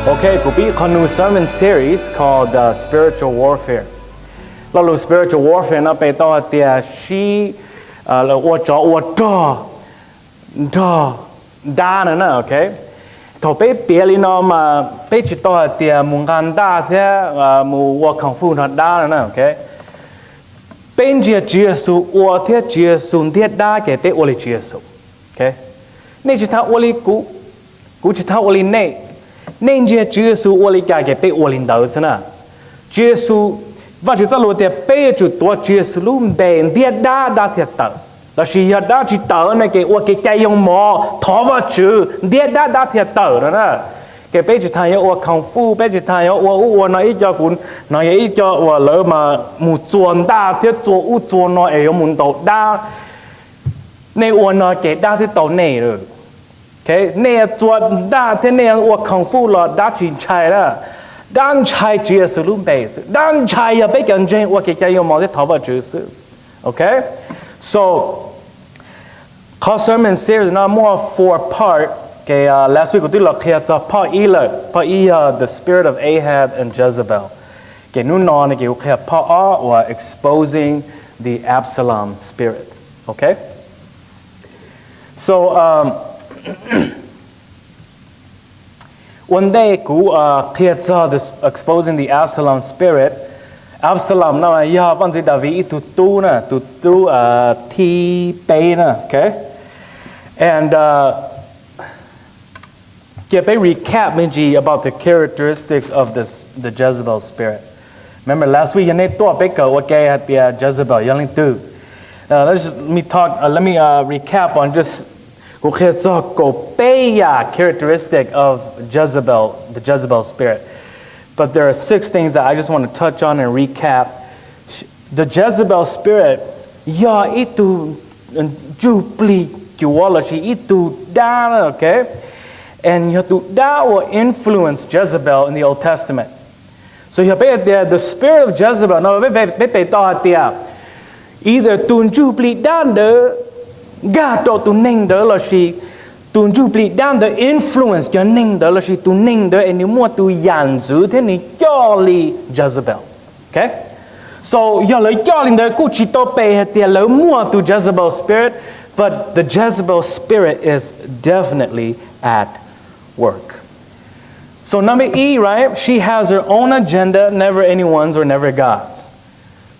Okay, could be a new sermon series called Spiritual Warfare. Lalu spiritual warfare na pe to tia shi la wo cho wo da na okay. To pe pia no ma pe chi to tia mung kan da the mu wo kung fu na da na okay. Bên chia Giêsu, wo the Giêsu thiết da ke pe wo li Giêsu. Okay. Nei chi ta wo li ku chi ta wo li nei. Nên Giêsu wo li ka ke pe wo li dau sana. Giêsu và chúng ta luôn thì bây giờตัว Giêsu luôn bền địa đa thiệt tờ là sự đa chỉ tờ này cái cái cây用mỏ thọ vào chữ địa đa thiệt tờ đó nè cái bây giờ thay ở công phu bây giờ thay ở nói cho cũng nói cho lỡ mà một chuẩn đa thiết chuẩn nói ở một đầu đa nên nói cái đa thiết tàu này rồi cái này chuẩn đa thế này ở công phu là đa chỉ chạy đó đang chạy Giêsu luôn bề đang chạy ya bây giờ trên我给家用毛的头发就是okay so call sermon series now more four part okay last week we did look at part the spirit of Ahab and Jezebel okay nu non okay we part or exposing the Absalom spirit okay so one day, this exposing the Absalom spirit. Absalom, now, yeah, once it David to T Baina, okay? And get a recap, Minji, about the characteristics of the Jezebel spirit. Remember last week, you need to pick what guy had the Jezebel yelling to. Let me recap on just. Characteristic of Jezebel, the Jezebel spirit. But there are 6 things that I just want to touch on and recap. The Jezebel spirit, itu duplicuology, itu da, okay? And that will influence Jezebel in the Old Testament. So the spirit of Jezebel, no, either gato tu ning de la shi tu dupli dan the influence cho ning de la shi tu ning de and more tu yan zu thế ni cho li Jezebel okay so yo le cho li de ku chi to pe he le more tu Jezebel spirit but the Jezebel spirit is definitely at work. So number E, right, she has her own agenda, never anyone's or never God's.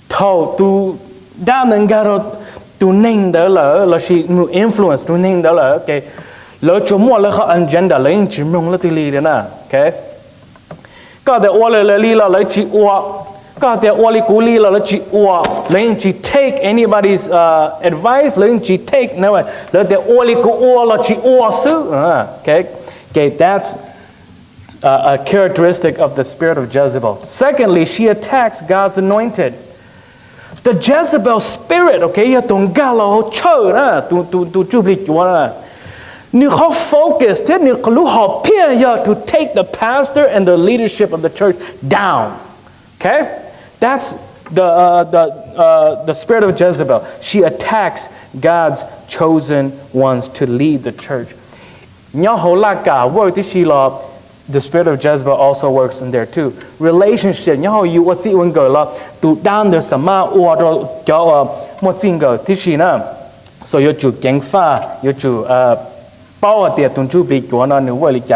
To tu dan nang garo tu ning đó là she influence tu ning đó là okay lỡ cho mua lỡ họ agenda lấy những chim rong lỡ tì lì đấy nè okay có thể ô lỡ lì là lấy chỉ ô có thể ô lì cú lì là lấy chỉ ô lấy những chỉ take anybody's advice lấy những chỉ take no lỡ thể ô lì cú ô là chỉ ô sư okay that's a characteristic of the spirit of Jezebel. Secondly, she attacks God's anointed. The Jezebel spirit, okay, tung galo chơ na, tu chubli chuana. Ni how focused, ni kalu how pia to take the pastor and the leadership of the church down. Okay, that's the spirit of Jezebel. She attacks God's chosen ones to lead the church. Nyaholaka word she law. The spirit of Jezebel also works in there too. Relationship, you what's it when go to down the sama or what's in go tishina. So you to gang fa, you to power there to be going on the world.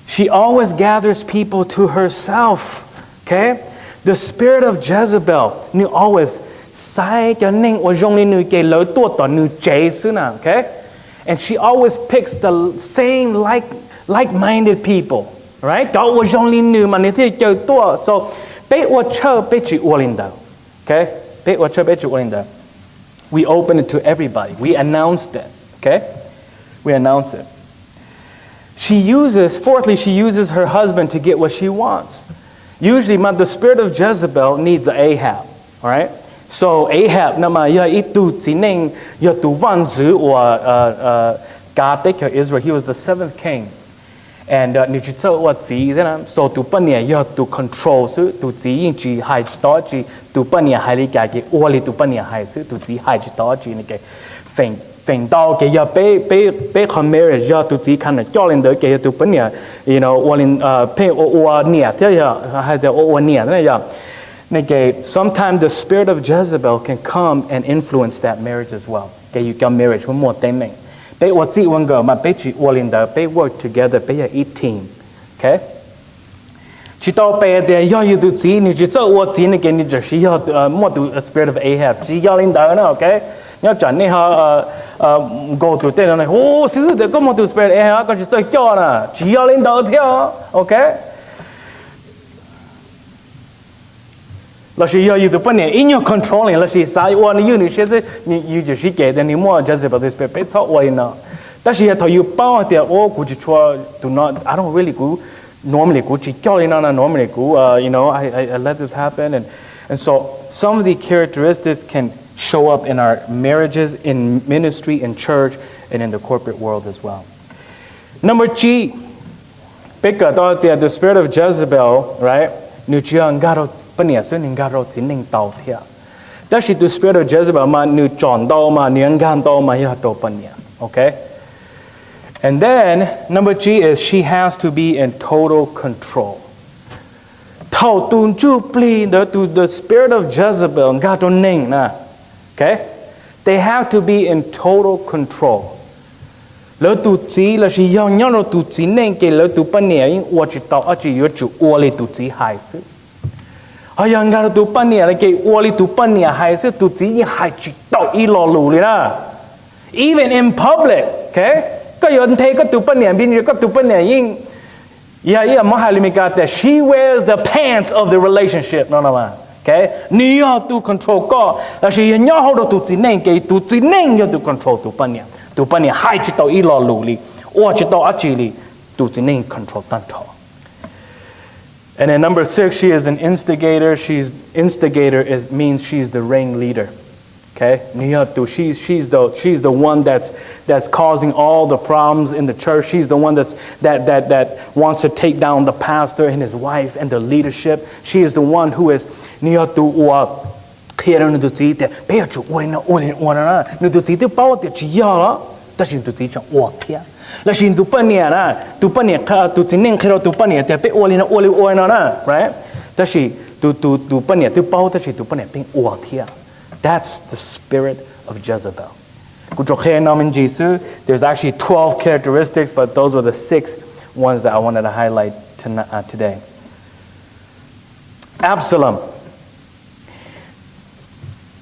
She always gathers people to herself. Okay? The spirit of Jezebel, you always sai cho ning or only nu ke lo to nu jason, okay? And she always picks the same like-minded people, right? Đó was only new mà nếu thì chơi tua. So, bé wa chơi bé chỉ uolin đâu, okay? Bé wa chơi bé chỉ uolin đâu. We open it to everybody. We announced it, okay? We announce it. Fourthly, she uses her husband to get what she wants. Usually, the spirit of Jezebel needs an Ahab, all right? So Ahab, nama ya itu zineng ya tu van zu or God take Israel. He was the 7th king. And so to pania you have to control so to see chi hai to chi to pania hai li ka ki oli to pania hai so to see hai to chi ni ke feng phèn đau cái giờ bé con marriage giờ tụi chỉ khăn là cho lên tới cái tụi bên nhà you know or in pay or near thế giờ hay là or near thế giờ nên cái sometimes the spirit of Jezebel can come and influence that marriage as well cái you got marriage với một tên mình bé or chỉ one girl mà bé chỉ or lên tới bé work together bé là a team okay chỉ tao bé thì giờ you tụi chỉ你只做我只那个你只需要một tụi spirit of Ahab chỉ giờ lên tới nữa okay nhớ chẳng nên họ go through tên này ô sư để có một tụi spirit Ahab có chỉ chơi cho nè chỉ giờ lên tới theo okay là chỉ giờ you tụi bên này in your controlling là chỉ sai one you你现在你就是给的你莫 Jezebel this spirit 被操我呢但是他有包的我估计说 do not I don't really go normally go chỉ cho lên nó normally go you know I let this happen and so some of the characteristics can show up in our marriages in ministry in church and in the corporate world as well number G because the spirit of Jezebel right nếu chưa ăn gạo bên nhà xưa nên gạo chỉ nên tàu thiệt đó là the spirit of Jezebel mà nếu chọn tàu mà nếu ăn gan tàu mà hiểu tàu bên nhà okay and then number G is she has to be in total control thầu tuôn chu pli the spirit of Jezebel gạo cho nên nè okay they have to be in total control lỡ tụi chỉ là chỉ do nhau rồi tụi chỉ nên cái lỡ tụi bên này nhưng我知道而且有主我哩tụi chỉ hay sự hay là người tụi bên này là cái我哩tụi bên này hay sự tụi chỉ hay chỉ đạo ý lo lù liền à even in public okay có người thấy có tụi bên này bên này có tụi bên này nhưng yeah mà hay là mình cái she wears the pants of the relationship nó mà okay你要tụi control có là chỉ nhau họ tụi chỉ nên cái tụi chỉ nên要tụi control tụi bên này tụi bên này hay chỉ đạo ý lo lù li or chỉ đạo ở chỉ li tụi chỉ nên control toàn thọ and then number 6 she is an instigator instigator means she's the ringleader okay she's the one that's causing all the problems in the church she's the one that wants to take down the pastor and his wife and the leadership she is the one who is khi nào tụi chỉ thì bây giờ chủ ôi nó tụi chỉ thì bao thì chỉ giờ đó ta chỉ tụi chỉ trong ôi thiệt là chỉ tụi bên này tụi chỉ nên khi nào tụi bên này thì bây ôi nó right ta chỉ tụi bên này tụi bao ta chỉ tụi bên này bên ôi thiệt that's the spirit of Jezebel cụ cho khi nào mình Jesus there's actually 12 characteristics but those are the 6 ones that I wanted to highlight today Absalom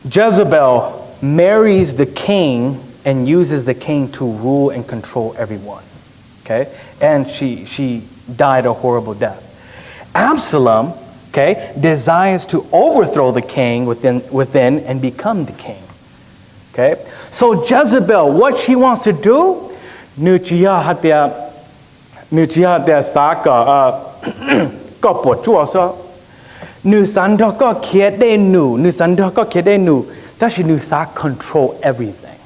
Jezebel marries the king and uses the king to rule and control everyone. Okay? And she died a horrible death. Absalom, okay, desires to overthrow the king within and become the king. Okay? So Jezebel, what she wants to do, Nuchia hatia saka ko po chua so nu san do ko khie de nu that she nu sa control everything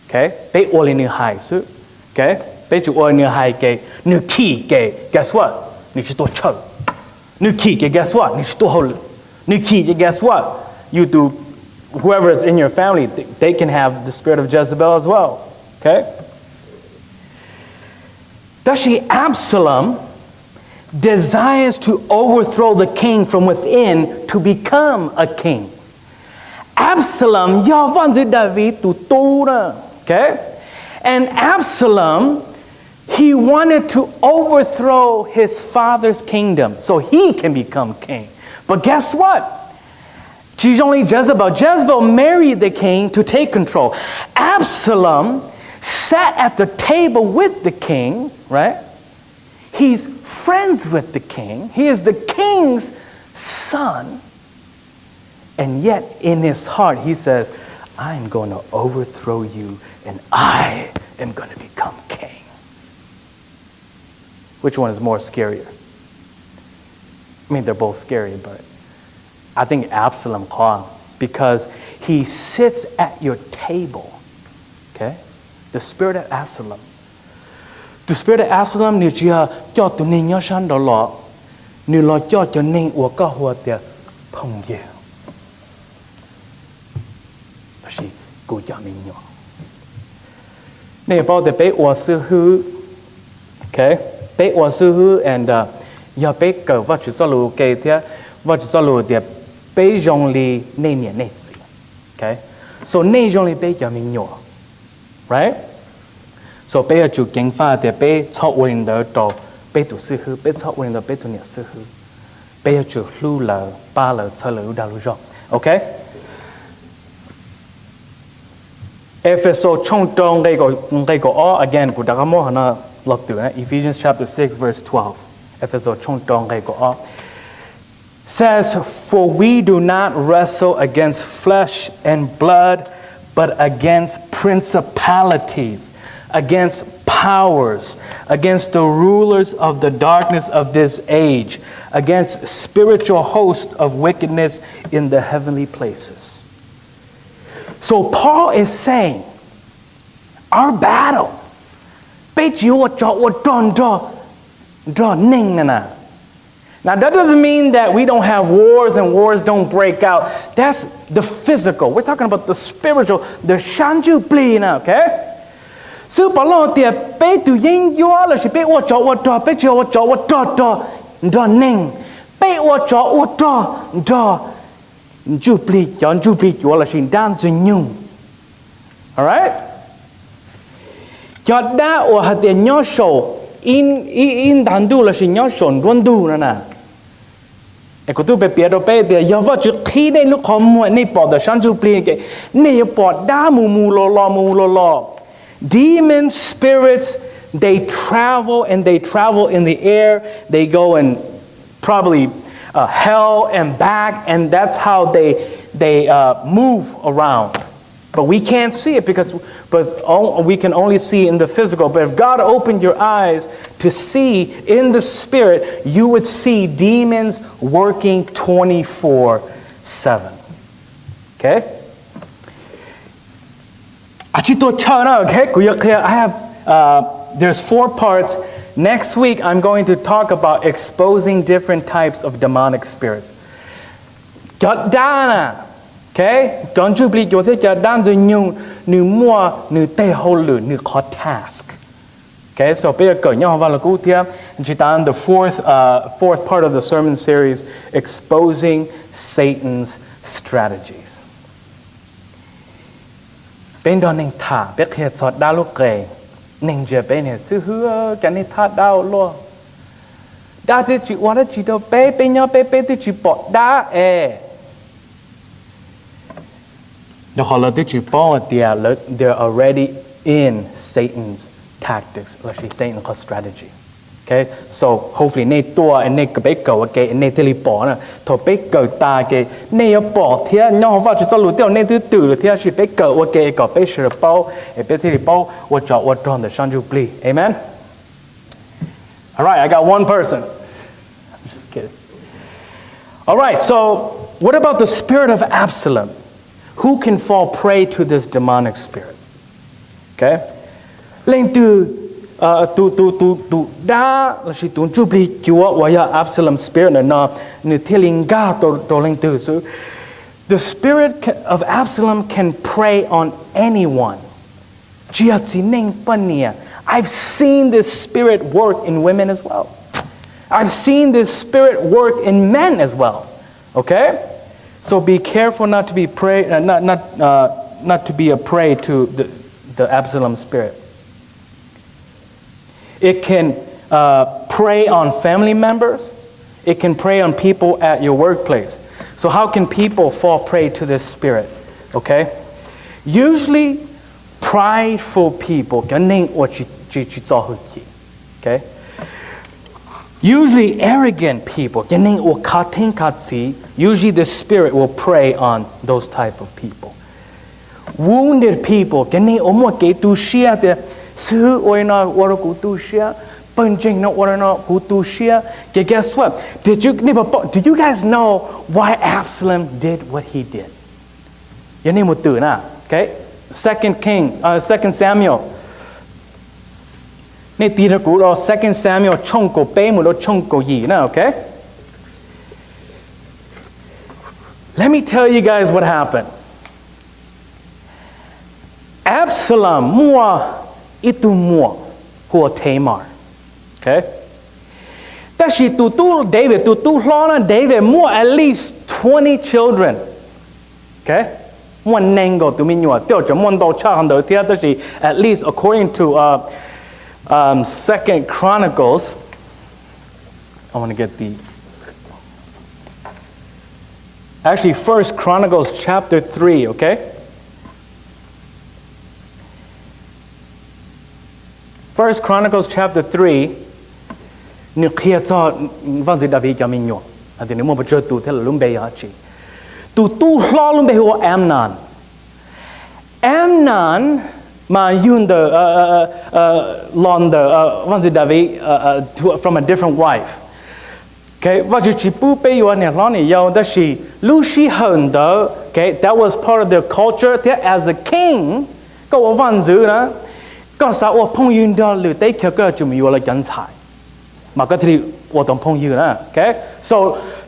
okay be all in high so okay be chu all in high ke nu ki ke guess what ni chi to chou nu ki ke guess what ni chi to hol nu ki ke guess what you do whoever is in your family they can have the spirit of Jezebel as well okay that she Absalom desires to overthrow the king from within to become a king. Absalom, David okay? And Absalom, he wanted to overthrow his father's kingdom so he can become king. But guess what? She's only Jezebel. Jezebel married the king to take control. Absalom sat at the table with the king, right? He's friends with the king. He is the king's son. And yet in his heart he says, I'm going to overthrow you and I am going to become king. Which one is more scarier? I mean, they're both scary, but I think Absalom called because he sits at your table. Okay? The spirit of Absalom. The spirit of Absalom ni chia cho tụi nên nhớ san đó lọ, ni lo cho nên của các hoa tiệt phong diệu. Đó là cô cho mình nhỏ. Này bao the bé wa sư hư. Okay. Bé wa sư hư and ya bé cờ và chú cho lù kê thia và chú cho lù địa bé dòng li nê nhẹ nê gì. Okay. So nê dòng li bé cho mình nhỏ. Right? So bé chú kinh pha địa bé cho urin đỡ đồ bé tu sư hư bé cho urin đỡ bé tu nhẹ sư hư. Bé chú lưu lờ ba lờ cho lờ đa lưu rộng. Okay? Ephesos trong trong cái có again của đặc mô hana lọc từ Ephesians chapter 6 verse 12. Ephesos trong trong cái có says, for we do not wrestle against flesh and blood, but against principalities, against powers, against the rulers of the darkness of this age, against spiritual hosts of wickedness in the heavenly places. So Paul is saying, our battle, now that doesn't mean that we don't have wars and wars don't break out. That's the physical. We're talking about the spiritual, the shanju pli now, okay? So Paul tia pe tu yin yo la shi pe wo cho wo to pe cho wo cho wo to do ning pe wo cho wo to do Jupli, John Jupli, you all are seeing dancing new. All right? Jada or had the new show in Dandu, la shin your son, Rondu, na. A could be Piero Pay, the Yavachi, Kine look home, Nipo, the Shanju Pli, Neoport, Damu, Lo. Demon spirits, they travel and they travel in the air, they go and probably hell and back, and that's how they move around. But we can't see it because we can only see in the physical. But if God opened your eyes to see in the spirit, you would see demons working 24/7. Okay? I have there's 4 parts. Next week, I'm going to talk about exposing different types of demonic spirits. Okay? Don't you believe you're new task. Okay, so the fourth part of the sermon series, exposing Satan's strategies. Neng je bên hệ sư hứa cái này thắt đau lo, đã thì chỉ want chỉ đâu bé bên nhau bé thì chỉ bỏ đá Đó là chỉ bỏ they're already in Satan's tactics, or Satan's strategy. Okay, so hopefully nei tua and nei cái bé cầu cái nei thì bỏ nè, thôi bé cầu ta cái nei bỏ thì nhau vào cho lũ tiêu nei từ thì chỉ bé cầu cái bé sửa bao, bé thì bao, tôi chọn the shanju pli, amen. All right, I got one person. I'm just kidding. All right, so what about the spirit of Absalom? Who can fall prey to this demonic spirit? Okay, lên từ đã là sự tuân chú bị chúa và ya Absalom spirit nó thiêng ga tổ lên từ so the spirit of Absalom can prey on anyone. I've seen this spirit work in women as well. I've seen this spirit work in men as well. Okay, so be careful not to be not to be a prey to the Absalom spirit. It can prey on family members. It can prey on people at your workplace. So how can people fall prey to this spirit? Okay? Usually, prideful people. Okay? Usually, arrogant people. Usually, the spirit will prey on those type of people. Wounded people. Sư ôi nó ora kutushia, punching no ora no kutushia. Guess what? Do you guys know why Absalom did what he did? Your name would do na. Okay? 2 Samuel. Nè tí ra cú 2 Samuel chong cổ bé một chong cổ gì na, okay? Let me tell you guys what happened. Absalom mua itu mua who Tamar. Okay? That she tutu David tutu hlona David more at least 20 children. Okay? One nango to minua teo one do chahando tia at least according to 2 Chronicles. I want to get the actually 1 Chronicles chapter 3, okay? 1 Chronicles chapter 3 ni khia cho van zi David ya minyo adini mo ba tu tel lumbe ya chi tu hlo lumbe ho Amnon ma yun the lon the van zi David from a different wife. Okay, what you chipu pe you ne lon yo that she lu shi hen de, okay, that was part of their culture. That as a king go van zi naก็สาวพงยืนดอหรือได้เกี่ยวกับจุดมีอยู่ละยันฉายมาก็ที่ว่าต้องพงยืนนะ okay so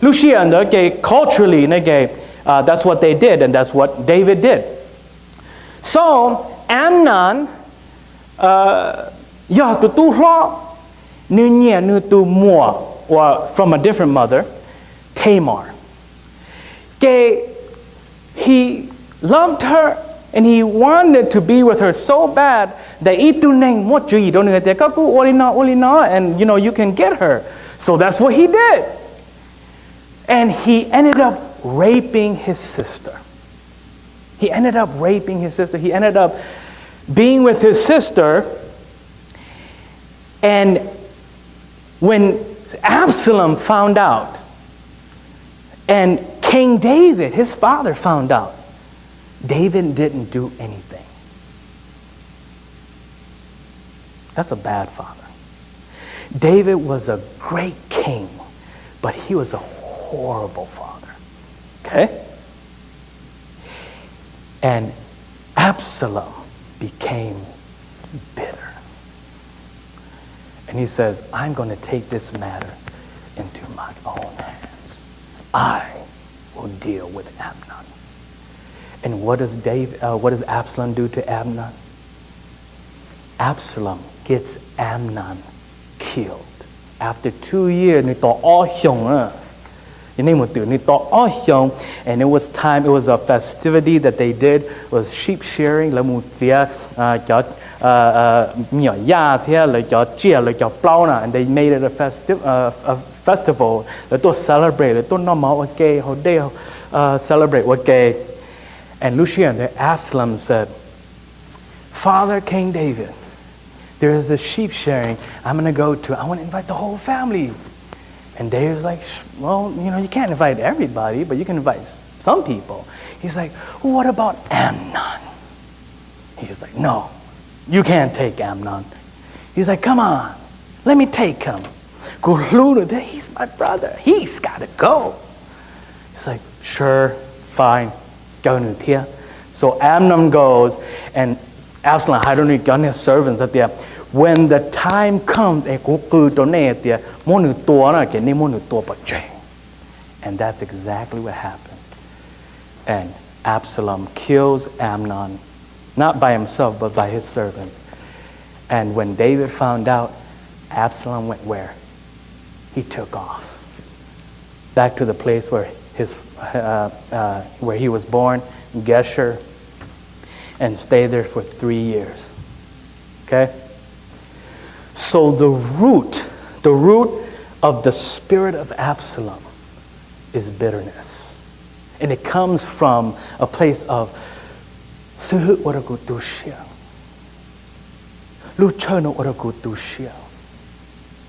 Lucian เนี่ย culturally เนี่ย that's what they did and that's what David did so Amnon อยากตัวล้อเนื้อเนี่ยเนื้อตัวมัว or from a different mother Tamar he loved her and he wanted to be with her so bad that itu neng mo ju don't know that ku olina and you know you can get her. So that's what he did. And he ended up raping his sister. He ended up being with his sister. And when Absalom found out and King David, his father, found out, David didn't do anything. That's a bad father. David was a great king, but he was a horrible father. Okay? And Absalom became bitter. And he says, I'm going to take this matter into my own hands. I will deal with Amnon. And what does Absalom do to Amnon? Absalom gets Amnon killed. After 2 years, and it was time, it was a festivity that they did, it was sheep shearing, and they made it a festival, to celebrate, celebrate what gay. And Lucian, the Absalom said, Father King David, there is a sheep shearing I'm going to go to. I want to invite the whole family. And David's like, well, you know, you can't invite everybody, but you can invite some people. He's like, well, what about Amnon? He's like, no, you can't take Amnon. He's like, come on, let me take him. He's my brother. He's got to go. He's like, sure, fine. So Amnon goes, and Absalom had only got his servants at there. When the time comes, and that's exactly what happened. And Absalom kills Amnon, not by himself, but by his servants. And when David found out, Absalom went where? He took off back to the place where he was born, Geshur, and stayed there for 3 years. Okay? So the root of the spirit of Absalom is bitterness. And it comes from a place of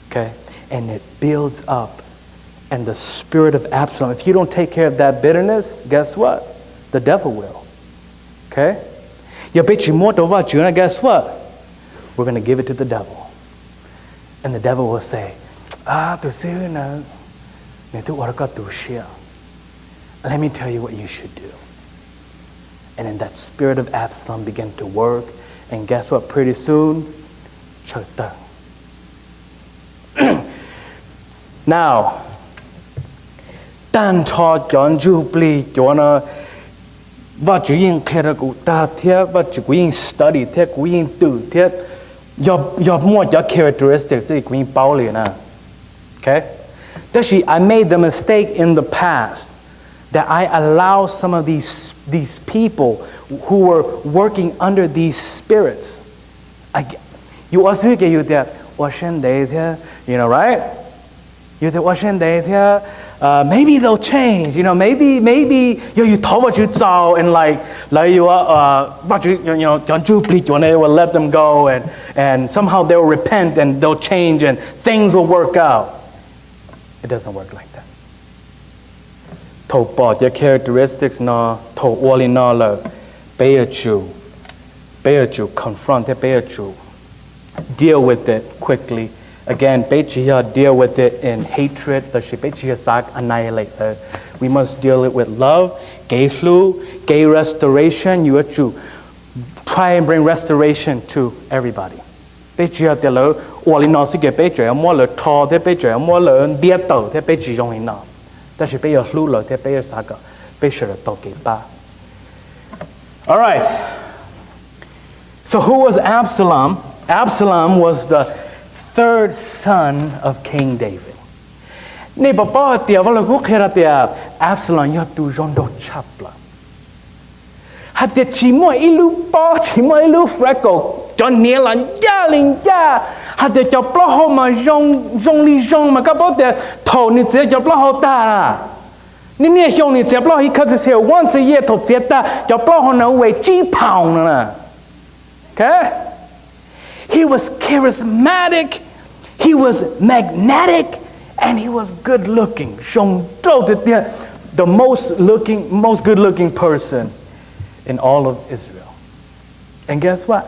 okay? And it builds up. And the spirit of Absalom, if you don't take care of that bitterness, guess what? The devil will. Okay? Guess what? We're going to give it to the devil. And the devil will say, let me tell you what you should do. And then that spirit of Absalom began to work. And guess what? Pretty soon, now, Dan taught John Jubilee, John, what you in Keragu, that here, what you in study, take we in do, your more your characteristics is Queen Paulina. Okay? That I made the mistake in the past that I allow some of these people who were working under these spirits. You also get you that you know, right? You that maybe they'll change, you know, maybe you told what you saw and like you what you know will let them go and somehow they'll repent and they'll change and things will work out. It doesn't work like that. Your characteristics no to all in all bear you confront it, bear you deal with it quickly. Again, deal with it in hatred. Annihilate. We must deal it with love. Gay restoration. You have to try and bring restoration to everybody. All in all, more le tall, more le biết tàu, all right. So who was Absalom? Absalom was the third son of King David. Absalom you tu rondo chapla. Had the chimo ilu freckle, John Nielan yelling ya. Had the joblo ma jong li jong ma about the Tony joblo da. Nini Shoni Zeblo, he cuts his hair once a year to Zeta, joblo no way G-pound. Okay? He was charismatic, he was magnetic, and he was good looking. The most good looking person in all of Israel. And guess what?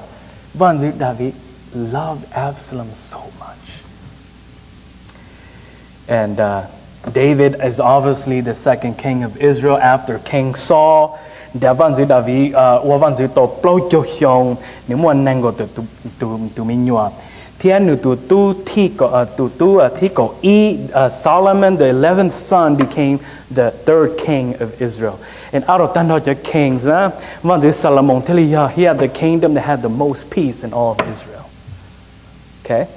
David loved Absalom so much. And David is obviously the second king of Israel after King Saul. David Solomon, the 11th son, became the third king of Israel. And out of the kings, Solomon, he had the kingdom that had the most peace in all of Israel. Okay?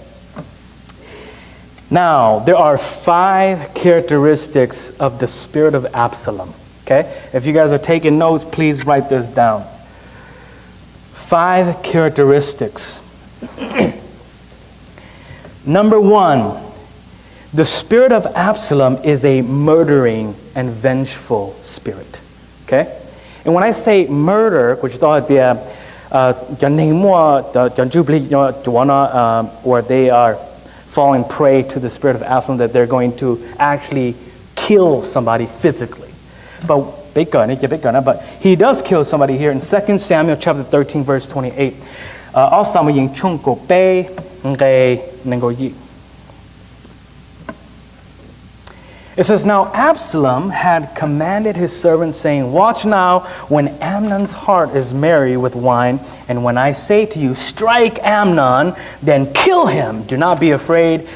Now, there are 5 characteristics of the spirit of Absalom. Okay? If you guys are taking notes, please write this down. 5 characteristics. Number 1, the spirit of Absalom is a murdering and vengeful spirit. Okay? And when I say murder, which thought where they are falling prey to the spirit of Absalom, that they're going to actually kill somebody physically. But he does kill somebody here in 2 Samuel chapter 13, verse 28. It says, now Absalom had commanded his servants, saying, watch now when Amnon's heart is merry with wine, and when I say to you, strike Amnon, then kill him. Do not be afraid.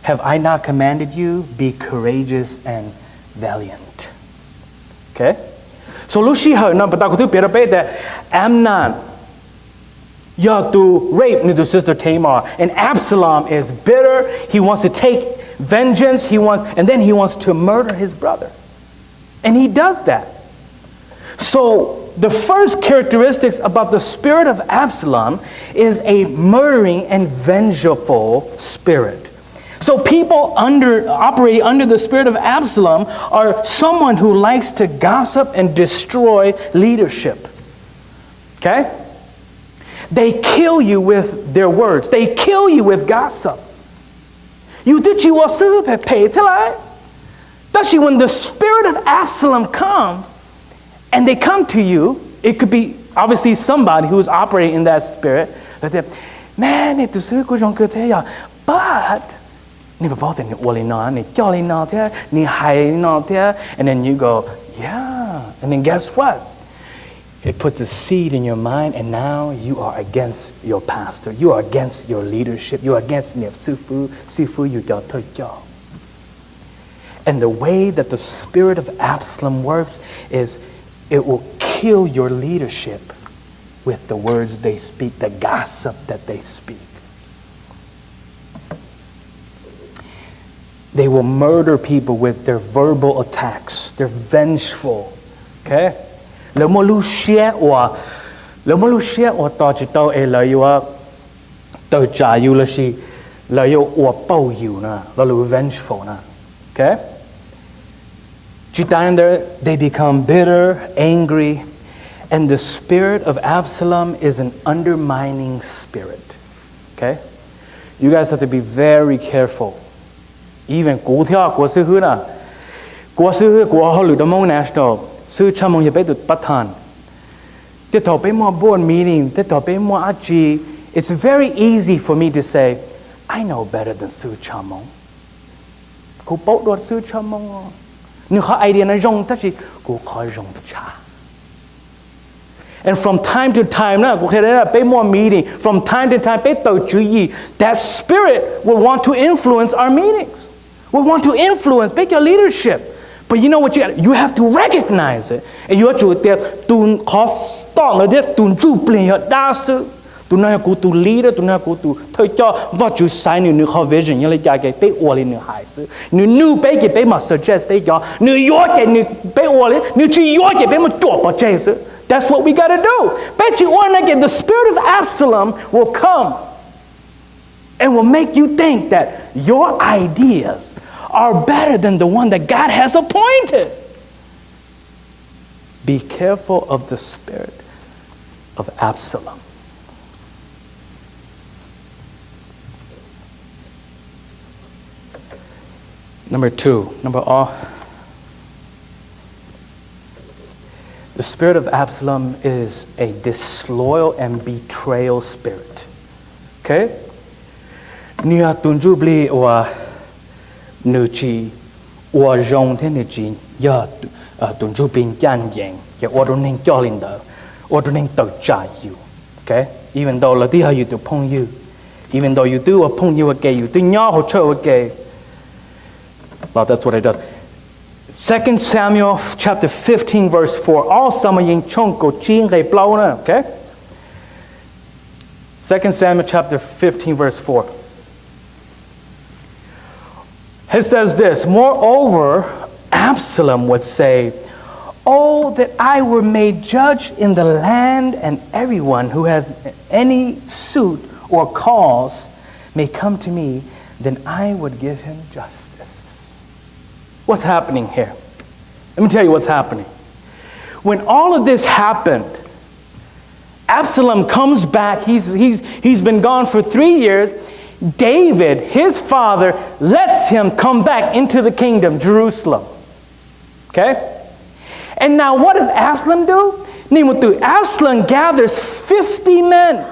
Have I not commanded you? Be courageous and valiant. Okay? So Lucy heard no, but that Amnon to rape Nudu sister Tamar, and Absalom is bitter. He wants to take vengeance. And then he wants to murder his brother, and he does that. So the first characteristics about the spirit of Absalom is a murdering and vengeful spirit. So people operating under the spirit of Absalom are someone who likes to gossip and destroy leadership. Okay? They kill you with their words. They kill you with gossip. You did you also pay Especially when the spirit of Absalom comes and they come to you, it could be obviously somebody who is operating in that spirit. Man, it is but and then you go, yeah. And then guess what? It puts a seed in your mind, and now you are against your pastor. You are against your leadership. You are against Sifu, you. And the way that the spirit of Absalom works is it will kill your leadership with the words they speak, the gossip that they speak. They will murder people with their verbal attacks. They're vengeful. Okay? Nếu mà lưu share or tao chỉ tao là yêu tao trả yêu là gì là yêu bao yêu na là lưu vengeful na. Okay? Chỉ tại there they become bitter, angry, and the spirit of Absalom is an undermining spirit. Okay? You guys have to be very careful. Even 古條國師去啦，國師去國學律到蒙 national， 師參蒙入俾到不談。啲頭俾我 board meeting， 啲頭俾我阿姊 ，it's very easy for me to say, I know better than 師參蒙。佢報到師參蒙哦，你個 idea 呢用，但是佢可以用不差。And from time to time, from time to time, that spirit will want to influence our meetings. Will want to influence, make your leadership. But you know what you have to recognize it. And you have to to leader, to what you sign in your vision. You like be all in your house. You be suggest be your New York and be all New York be my job, Jesus. That's what we got to do. Bet you want to get the spirit of Absalom will come and will make you think that your ideas are better than the one that God has appointed. Be careful of the spirit of Absalom. Number all. The spirit of Absalom is a disloyal and betrayal spirit. Okay? Nia tunjubli wa nuchi wa zhong thế này chỉ ya tunjubin yan yang ya ordering calendar ordering to charge you. Okay? Even though la ti ha you to pong you. Even though you do a pong you again you do nya ho cho again. Well, that's what it does. 2 Samuel chapter 15 verse 4. All some yin chong ko chin ge plau na, okay? 2 Samuel chapter 15 verse 4. It says this, moreover, Absalom would say, oh, that I were made judge in the land, and everyone who has any suit or cause may come to me, then I would give him justice. What's happening here? Let me tell you what's happening. When all of this happened, Absalom comes back. He's been gone for 3 years. David, his father, lets him come back into the kingdom, Jerusalem. Okay? And now what does Absalom do? Absalom gathers 50 men.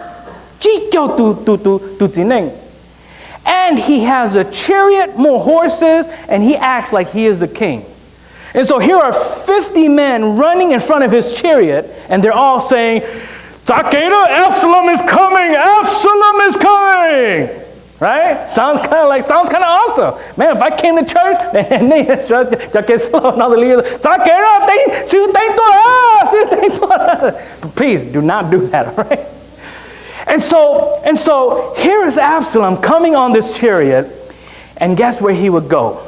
And he has a chariot, more horses, and he acts like he is the king. And so here are 50 men running in front of his chariot, and they're all saying, Takeda, Absalom is coming! Absalom is coming! Right? Sounds kind of awesome. Man, if I came to church, please do not do that, all right? And so here is Absalom coming on this chariot, and guess where he would go?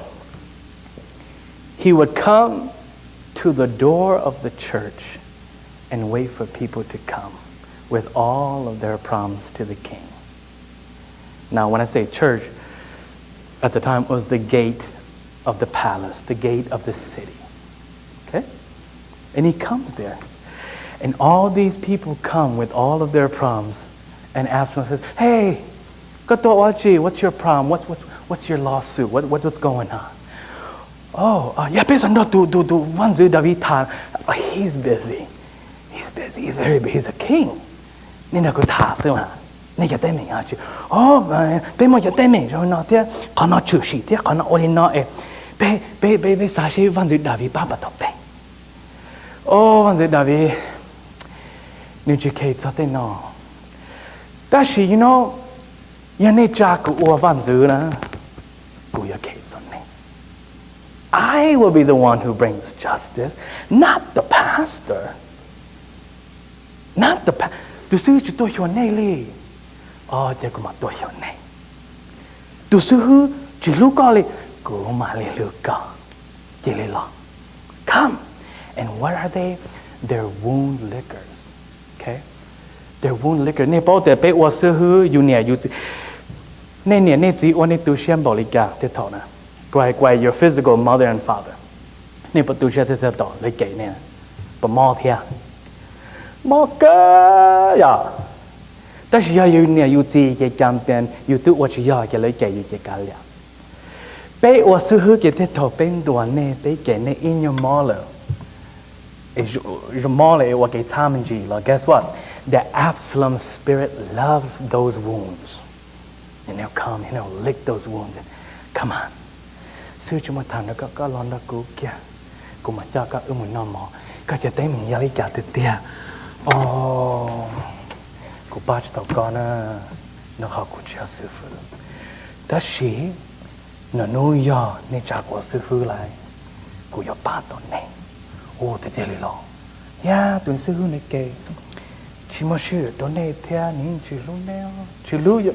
He would come to the door of the church and wait for people to come with all of their promise to the king. Now, when I say church, at the time it was the gate of the palace, the gate of the city. Okay? And he comes there. And all these people come with all of their promise. And Absalom says, hey, what's your problem? What's your lawsuit? What's going on? Oh, he's busy. He's busy. He's very busy. He's a king. Dashi, you know, I will be the one who brings justice, not the pastor. Not the pastor. Du sư chỉ tôi hiểu này li, giờ cũng mà tôi hiểu này. Du sư chỉ lúc gọi li, Go Maliluka. Jilila. Come. And what are they? They're wound lickers. Okay? They're wound liquor. Nè bảo để bé wa sư hư yu nè yu nè chỉ wa nè tu xiêm bảo lý cả thế thọ nè. Quay your physical mother and father. Nè bảo tu xiêm thế thọ lấy kể nè. Bảo mò thia. Mò cơ ya. Ta chỉ yu nè yu chỉ cái campaign yu tu wa chỉ ya cái lấy kể yu cái cả lẹ. Bé wa sư hư cái thế thọ bên đồ nè bé kể nè in your mother. Your mother wa cái time gì là guess what? The Absalom spirit loves those wounds. And they'll come and they'll lick those wounds. And come on. Sư chúng ta thằng nó có lon đó cứu kia. Cô mà cho có một năm mò. Có cho thấy mình lấy cả từ tia. Cô bắt tao con nó học của cha sư phụ. Đó sĩ nó nuôi do nên trả của sư phụ lại. Cô yêu ba tuần này. Thế thì lo. Tuần sư phụ này kể. Chỉ mà sư đó này theo nín chỉ luôn nè, chỉ luôn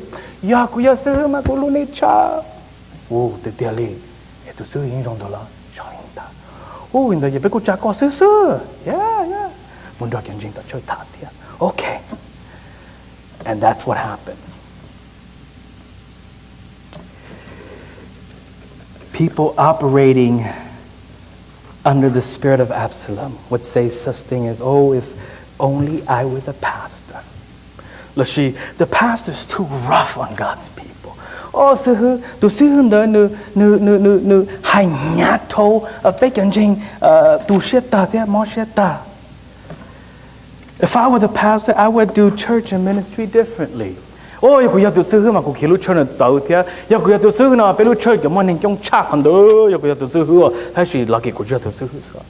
ya cô ya sư mà cô luôn nè cha, từ từ đi, từ sư hình dung đó là sao hình ta, hình đó giờ phải cô cha có sư, muốn đòi cái gì đó chơi thả đi, okay, and that's what happens. People operating under the spirit of Absalom would say such thing as, if only I were the pastor. The pastor is too rough on God's people. Sư hư, tụi sư hư đó nữ hành nhát thâu bế chân trình tụi xe ta thế mò xe ta. If I were the pastor, I would do church and ministry differently. Yêu cô tụi sư hư mà cô khi lúc church nó giàu thế, yêu cô tụi sư hư nào bế lúc church cái món nên trong chắc hơn đó, yêu cô tụi sư hư, hay là là cái cô tụi sư hư sao?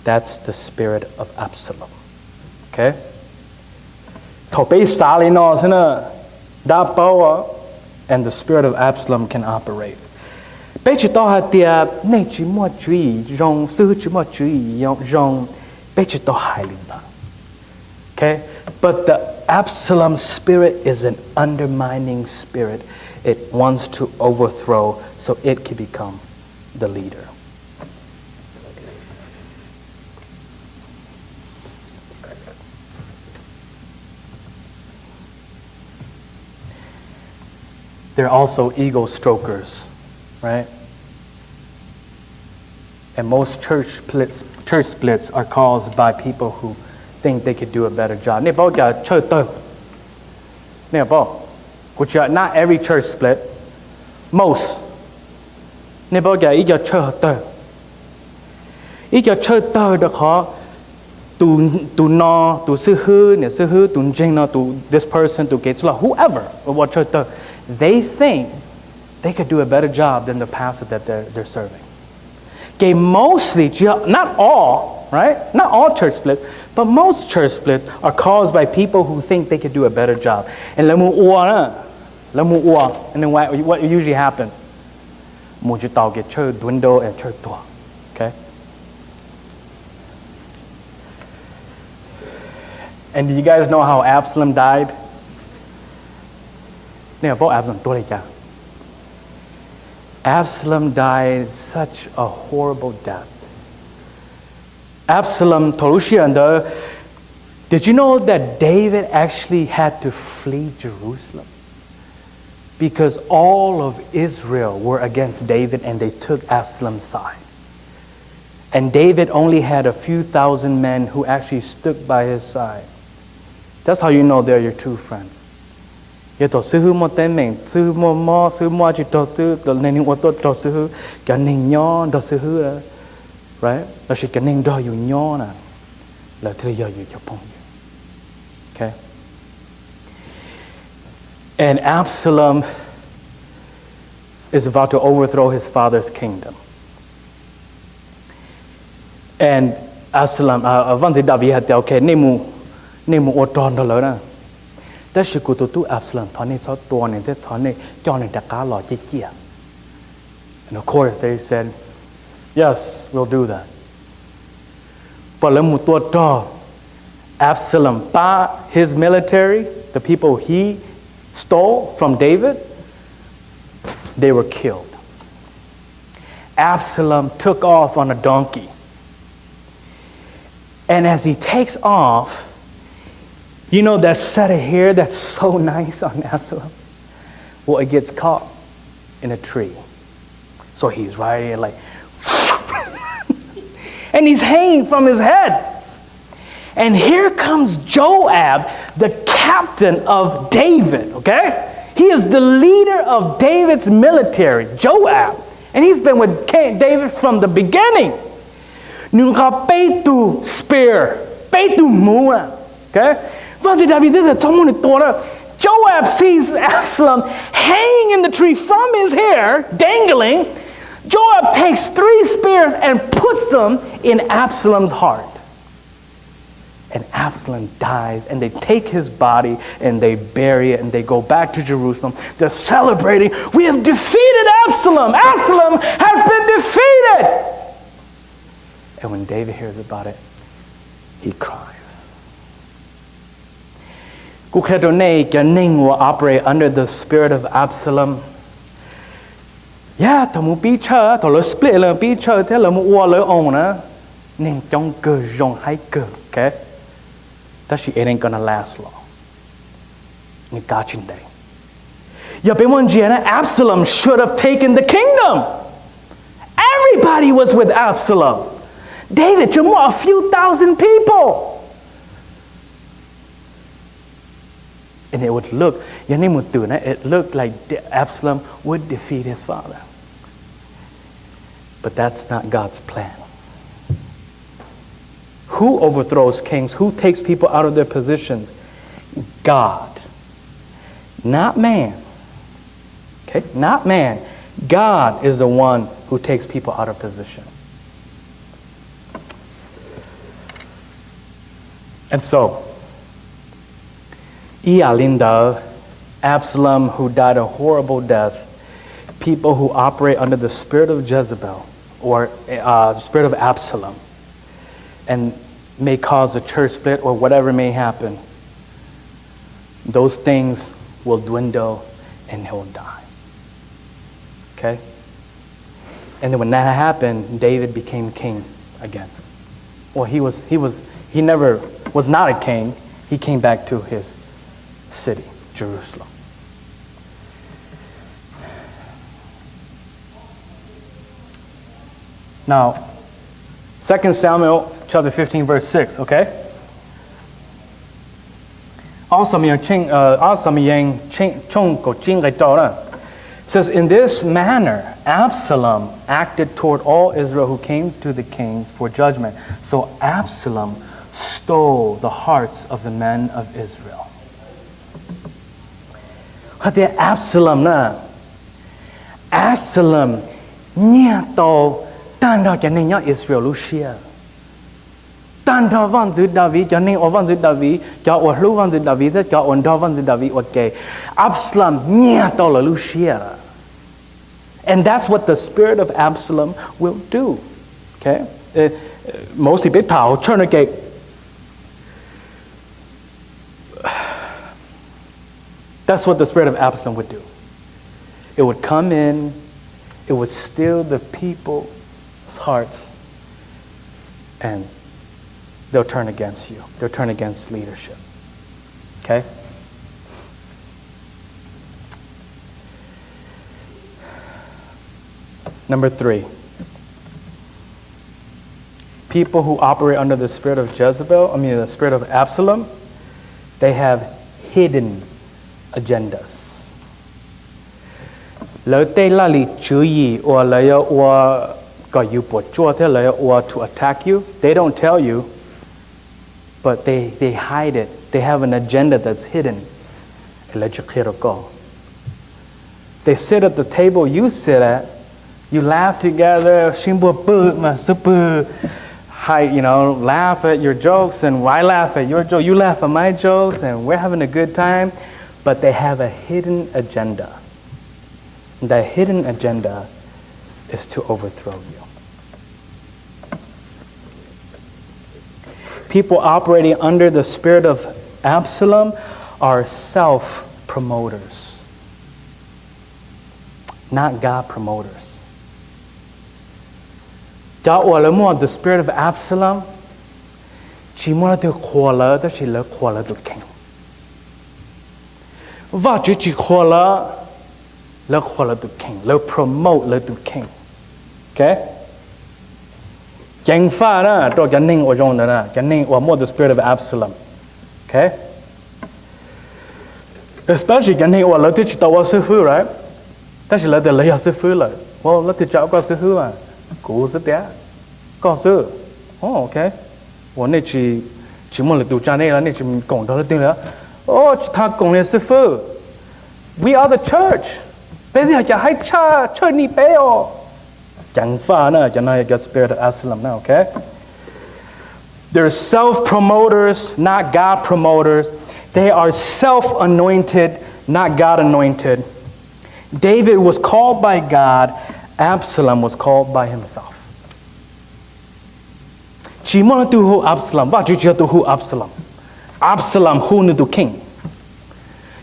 That's the spirit of Absalom. Okay? And the spirit of Absalom can operate. Okay? But the Absalom spirit is an undermining spirit. It wants to overthrow so it can become the leader. They're also ego strokers, right? And most church splits are caused by people who think they could do a better job. Not every church split. Most. This person, whoever, they think they could do a better job than the pastor that they're serving. Okay, mostly, not all, right? Not all church splits, but most church splits are caused by people who think they could do a better job. And and then what usually happens? Get church dwindle and church door. Okay? And do you guys know how Absalom died? Absalom died such a horrible death. Absalom, did you know that David actually had to flee Jerusalem? Because all of Israel were against David and they took Absalom's side. And David only had a few thousand men who actually stood by his side. That's how you know they're your true friends. Right? Now she can do you nyona. Okay? And Absalom is about to overthrow his father's kingdom. And Absalom, once David had okay, nemu oton dollar. That's she could do Absalom, Tony, so torn and that Tony, John and Dakar, and of course they said, yes, we'll do that. But Absalom, his military, the people he stole from David, they were killed. Absalom took off on a donkey. And as he takes off, you know that set of hair that's so nice on Absalom? Well, it gets caught in a tree. So he's riding like, and he's hanging from his head. And here comes Joab, the captain of David, okay? He is the leader of David's military, Joab. And he's been with King David from the beginning. Spear, okay? Joab sees Absalom hanging in the tree from his hair, dangling. Joab takes 3 spears and puts them in Absalom's heart. And Absalom dies, and they take his body and they bury it, and they go back to Jerusalem. They're celebrating, we have defeated Absalom. Absalom has been defeated. And when David hears about it, he cries. Will operate under the spirit of Absalom. Yeah, okay? That she ain't gonna last long. Absalom should have taken the kingdom. Everybody was with Absalom. David, you're more a few thousand people. And it would look, it looked like Absalom would defeat his father. But that's not God's plan. Who overthrows kings? Who takes people out of their positions? God. Not man. Okay? Not man. God is the one who takes people out of position. And so, Absalom, who died a horrible death, people who operate under the spirit of Jezebel or spirit of Absalom, and may cause a church split or whatever may happen, those things will dwindle and he'll die. Okay? And then when that happened, David became king again. Well, he never was not a king. He came back to his city, Jerusalem. Now, 2 Samuel chapter 15, verse 6, okay? Says, in this manner, Absalom acted toward all Israel who came to the king for judgment. So Absalom stole the hearts of the men of Israel. Absalom 念到但到嘅人有 Israel 路线，但到王子大卫叫人我王子大卫叫我路王子大卫的叫我到王子大卫 okay Absalom 念到了路线 and that's what the spirit of Absalom will do. Okay, mostly big tao turn again. That's what the spirit of Absalom would do. It would come in, it would steal the people's hearts, and they'll turn against you. They'll turn against leadership. Okay? Number 3. People who operate under the spirit of the spirit of Absalom, they have hidden agendas. Or to attack you, they don't tell you, but they hide it. They have an agenda that's hidden. They sit at the table you sit at, you laugh together, laugh at your jokes, and I laugh at your jokes, you laugh at my jokes, and we're having a good time, but they have a hidden agenda. The hidden agenda is to overthrow you. People operating under the spirit of Absalom are self-proclaimed promoters, not God promoters. The spirit of Absalom, chỉ muốn được khỏa lỡ, đó chỉ là khỏa lỡ được king. Và chỉ khỏa lỡ được king, lỡ promote lỡ được king. Okay? Chẳng phải đó, đó cái ninh ở trong đó, cái ninh ở more the spirit of Absalom. Okay? Especially cái ninh ở lỡ thì chỉ tao sư phụ, right? Ta chỉ lỡ thì lấy sư phụ lại. Well, lỡ thì cháu có sư phụ mà. Cú rất đẹp. Có sư. Oh, okay. Well, này chỉ muốn là tụ cha này là này chỉ cộng đó là tiếng nữa. Oh, ta cộng là sư phụ. We are the church. Bây giờ chả hay chơi ni bé ô. Chẳng phải nữa, chẳng nói cái spirit of Absalom now, okay? They're self-promoters, not God promoters. They are self-anointed, not God anointed. David was called by God. Absalom was called by himself. Chỉ muốn tu hú Absalom, và chỉ tu hú Absalom. Absalom hú nữ tu king.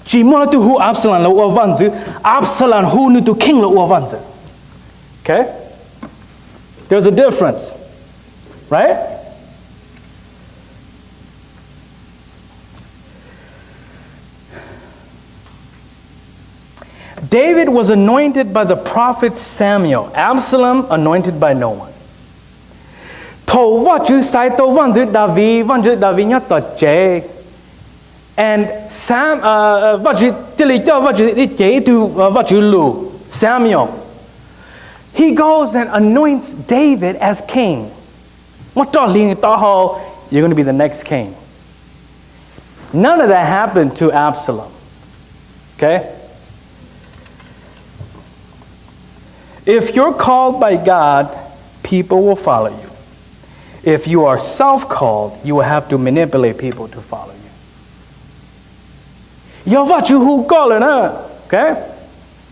Chỉ muốn tu hú Absalom là ua văn dữ. Absalom hú nữ tu king là ua văn dữ. Okay? There's a difference. Right? David was anointed by the prophet Samuel. Absalom anointed by no one. Thầu vợ chữ sai tàu văn chữ David nhắc tờ chế. And vợ chữ tỷ lệ cho vợ chữ chế từ vợ chữ lù Samuel. He goes and anoints David as king. What do you know? You're going to be the next king. None of that happened to Absalom. Okay? If you're called by God, people will follow you. If you are self-called, you will have to manipulate people to follow you. Yo va chu hu ko le na, okay?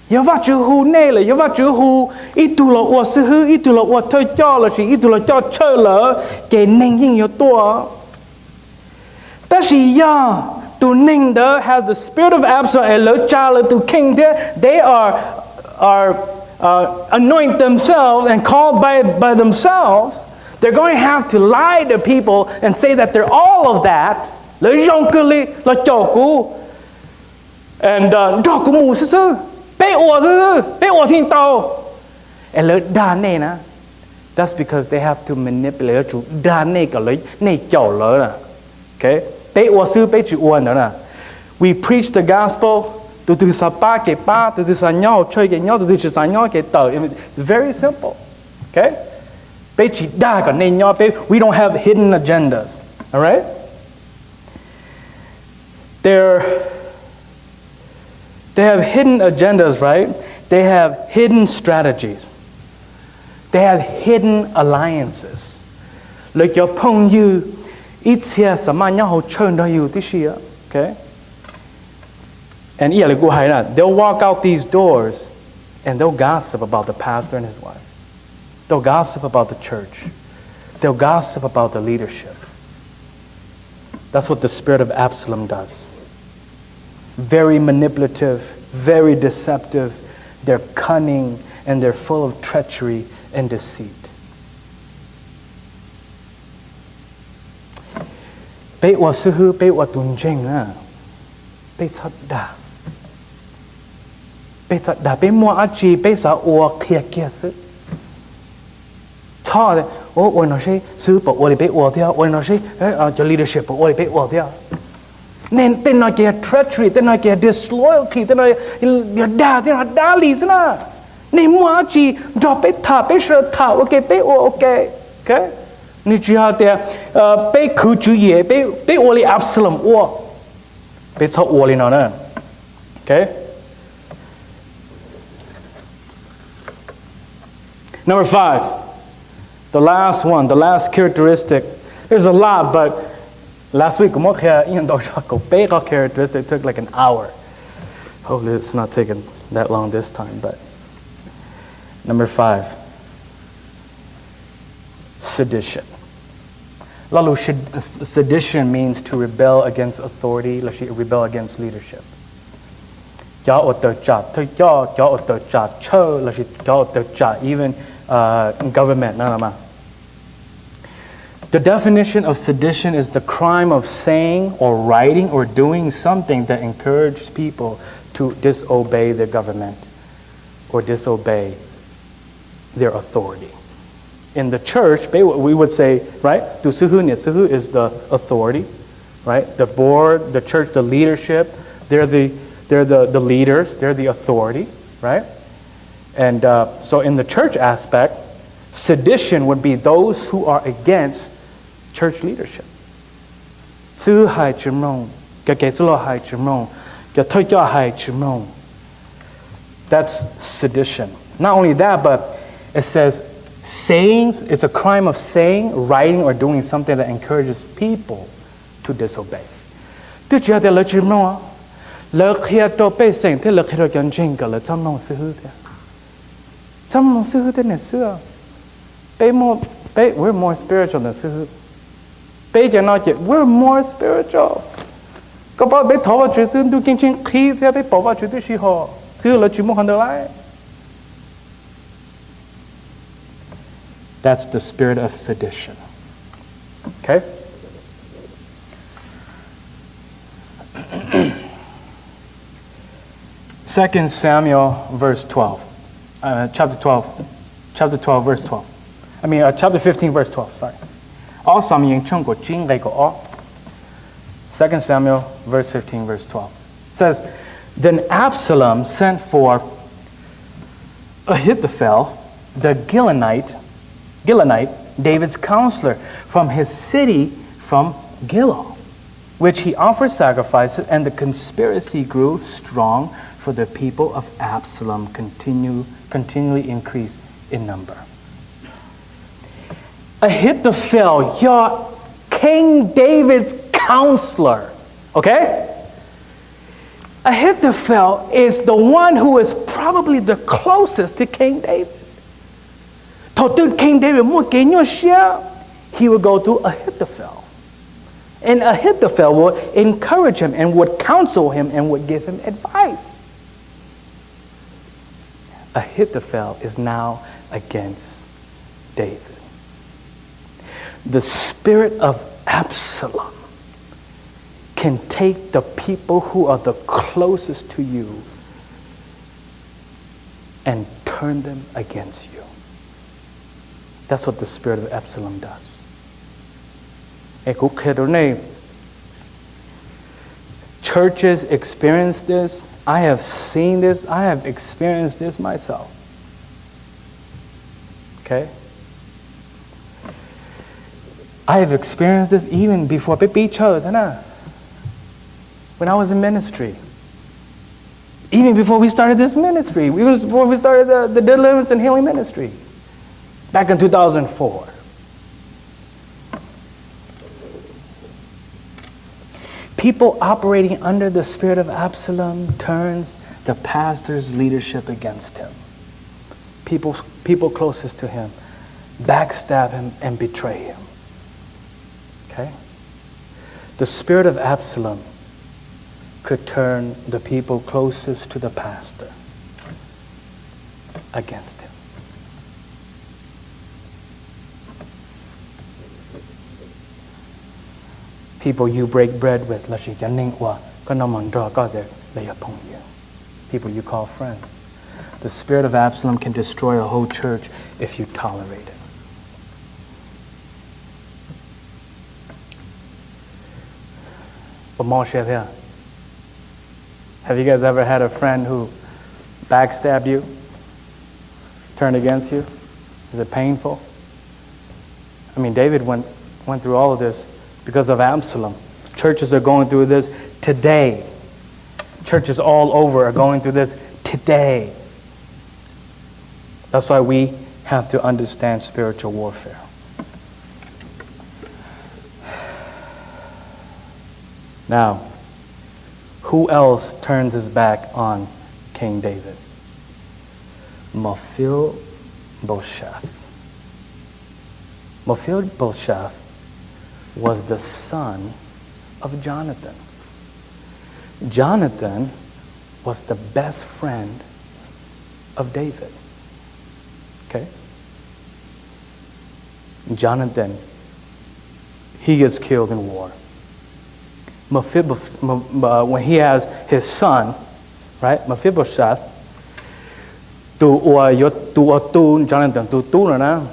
Yo va chu hu ne le, yo va chu hu itu lo wa sư hư, itu lo wa thoi cho là chỉ itu lo cho chơi lỡ cái nên yin yo tua. Ta chỉ ya tu ning de has the spirit of Absalom and lỡ cha lỡ tu king there, they are anoint themselves and called by themselves, they're going to have to lie to people and say that they're all of that. And that's because they have to manipulate. Okay? We preach the gospel. It's very simple. Okay? We don't have hidden agendas. All right? They have hidden agendas, right? They have hidden strategies. They have hidden alliances. Like your pong you, it's here, okay? And they'll walk out these doors and they'll gossip about the pastor and his wife. They'll gossip about the church. They'll gossip about the leadership. That's what the spirit of Absalom does. Very manipulative, very deceptive. They're cunning and they're full of treachery and deceit. Beit wa suhu, beit wa tunjeng na. Beit thật đà. Beit thật đà, beit mua achi, beit sa ua kia kia sư. Cho đấy, ôi nó sẽ sư bảo ôi beit ua theo, ôi nó sẽ cho leadership bảo ôi beit ua theo. Nên tên nói kia treachery, tên nói kia disloyalty, tên nói đa lý thế nào. Nên mua achi, drop beit thả, beit sơ thả, ok beit ua ok, okay. Nên chỉ hạt thế, beit khứ chú ye, beit ua li Absalom ua. Beit cho ua li nào nè. Okay? Number 5. The last one, the last characteristic. There's a lot, but last week, characteristic took like an hour. Hopefully it's not taking that long this time, but number 5. Sedition. Sedition means to rebel against authority, rebel against leadership. even government. The definition of sedition is the crime of saying or writing or doing something that encourages people to disobey their government or disobey their authority. In the church, we would say, right, Suhu is the authority, right? The board, the church, the leadership, they're the leaders, they're the authority, right? And so in the church aspect, sedition would be those who are against church leadership. That's sedition. Not only that, but it says sayings, it's a crime of saying, writing, or doing something that encourages people to disobey. We're more spiritual than Suhu. We're more spiritual. That's the spirit of sedition. Okay? Second Samuel verse 12. Chapter 12 verse 12. Chapter 15 verse 12, sorry. 2 Samuel verse 15 verse 12. It says, Then Absalom sent for Ahithophel, the Gilonite, David's counselor, from his city from Gilo, which he offered sacrifices, and the conspiracy grew strong, for the people of Absalom continually increased in number. Ahithophel, your King David's counselor, okay? Ahithophel is the one who is probably the closest to King David. King David, he would go to Ahithophel. And Ahithophel would encourage him and would counsel him and would give him advice. Ahithophel is now against David. The spirit of Absalom can take the people who are the closest to you and turn them against you. That's what the spirit of Absalom does. Churches experience this. I have seen this. I have experienced this myself. Okay? I have experienced this even before when I was in ministry. Even before we started this ministry. Before we started the deliverance and healing ministry. Back in 2004. People operating under the spirit of Absalom turns the pastor's leadership against him. People closest to him backstab him and betray him. Okay? The spirit of Absalom could turn the people closest to the pastor against him. People you break bread with, people you call friends. The spirit of Absalom can destroy a whole church if you tolerate it. Have you guys ever had a friend who backstabbed you, turned against you? Is it painful? David went through all of this because of Absalom. Churches are going through this today. Churches all over are going through this today. That's why we have to understand spiritual warfare. Now, who else turns his back on King David? Mephibosheth. Mephibosheth was the son of Jonathan. Jonathan was the best friend of David. Okay? Jonathan, he gets killed in war. When he has his son, right? Mephibosheth, Jonathan,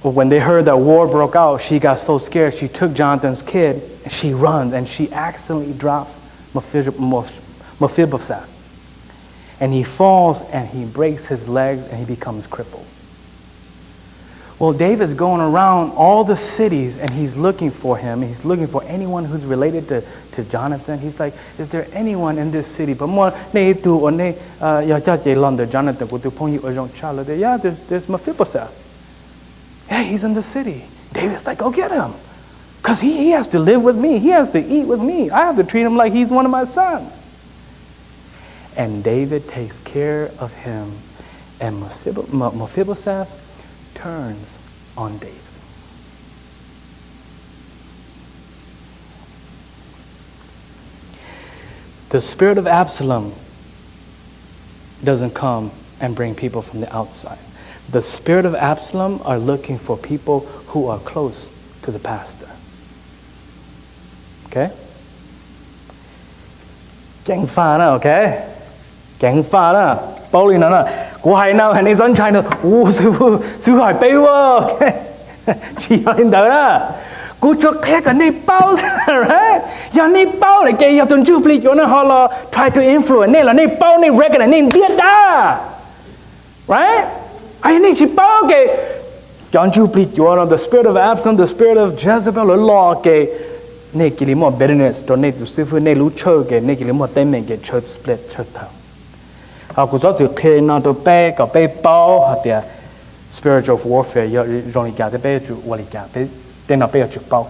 when they heard that war broke out, she got so scared, she took Jonathan's kid, and she runs, and she accidentally drops Mephibosheth. And he falls, and he breaks his legs, and he becomes crippled. Well, David's going around all the cities, and he's looking for him. He's looking for anyone who's related to Jonathan. He's like, is there anyone in this city? But more, Jonathan, yeah, there's Mephibosheth. Yeah, he's in the city. David's like, go get him. Because he has to live with me. He has to eat with me. I have to treat him like he's one of my sons. And David takes care of him. And Mephibosheth turns on David. The spirit of Absalom doesn't come and bring people from the outside. The spirit of Absalom are looking for people who are close to the pastor. Okay? Chẳng pha đó, okay? Chẳng pha đó. Bao lì nó là, của hai nào hành đi dẫn chạy nữa. Sư hỏi bê vô, okay? Chỉ hỏi đến đó đó. Của cho thế cả này bao, right? Giờ này bao lại kì, giờ tuần chú bì cho nó họ là try to influence. Này là này bao, này record, này biết đó. Right? I need to bow ke John Jubilee John the spirit of Absalom, the spirit of Jezebel, the law ke ne kili mo bitterness to ne to sifu ne lu chơ ke ne kili mo teme ke church split church thao. How ku zo ke na to pe ka pe bao ha tia spiritual warfare yo rong ga de pe chu wa li ga pe te na pe chu bao.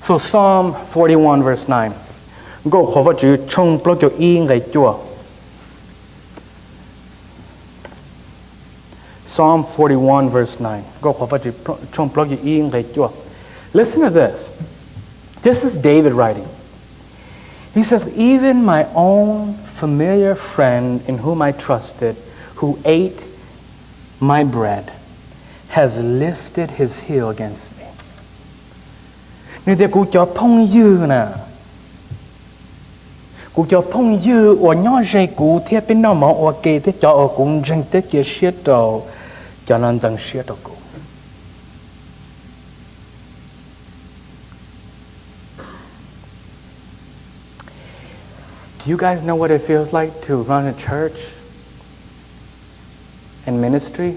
So Psalm 41 verse 9. Go khổ chữ trong blog cho y ngày chùa. Psalm 41 verse 9. Go khổ chữ trong blog cho y ngày chùa. Listen to this. This is David writing. He says, even my own familiar friend in whom I trusted, who ate my bread, has lifted his heel against me. Nếu để cụ cho phong dư nè. Cụ cho phong dư ở nhỏ dây cụ thiết bên nó mà ở kê thế cho ở cũng rình thế kia xiết đầu cho nên rằng xiết đầu cụ. Do you guys know what it feels like to run a church and ministry?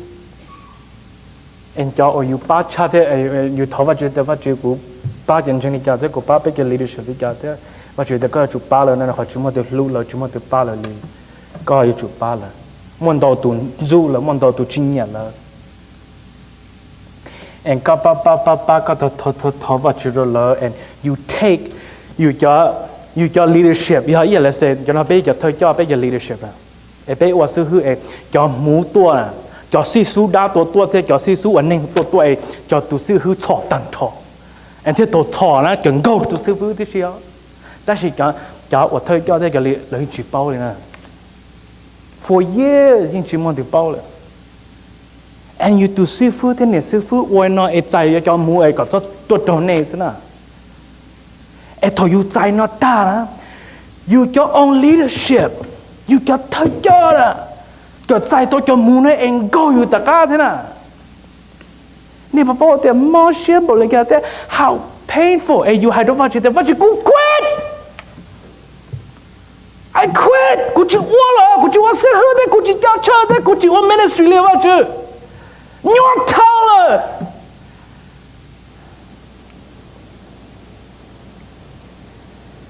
And cho ở you ba cha thế you thọ vật chữ cụ ba chân chân đi cả thế cụ ba biết cái leadership đi cả thế. Và chuyện đó có chụp ba lần nên họ chúng tôi lưu là chúng tôi ba lần liền có chụp ba lần muốn đầu tuần du là muốn đầu tuần chính nhận là and các ba các thọ và chữ rồi là and you take you cho leadership you hay là say cho nó bây giờ thôi cho bây giờ leadership à bây giờ sư hư cho mũ tua à cho sư su đa tua thế cho sư su anh nên tua cho tu sư hư thọ tăng thọ and thế thọ nó cần go tu sư hư thế sao đó là cho ở thời cho cái lợi chỉ bao này for years những chỉ muốn được bao này and you to sư phụ thế này sư phụ ôi nó chạy cho mua ấy có tốt này thế nào thôi you chạy nó ta you your own leadership you cho thời cho là cho chạy tôi cho mua nó anh go you tất cả thế nào nếu mà bao tiền more simple like that how painful and you had to watch it quit I quit. Cô chỉ uống là, cô chỉ uống xe hơi đấy, cô chỉ giao chơi đấy, cô chỉ uống ministry liền vậy chứ. Nhót thao là.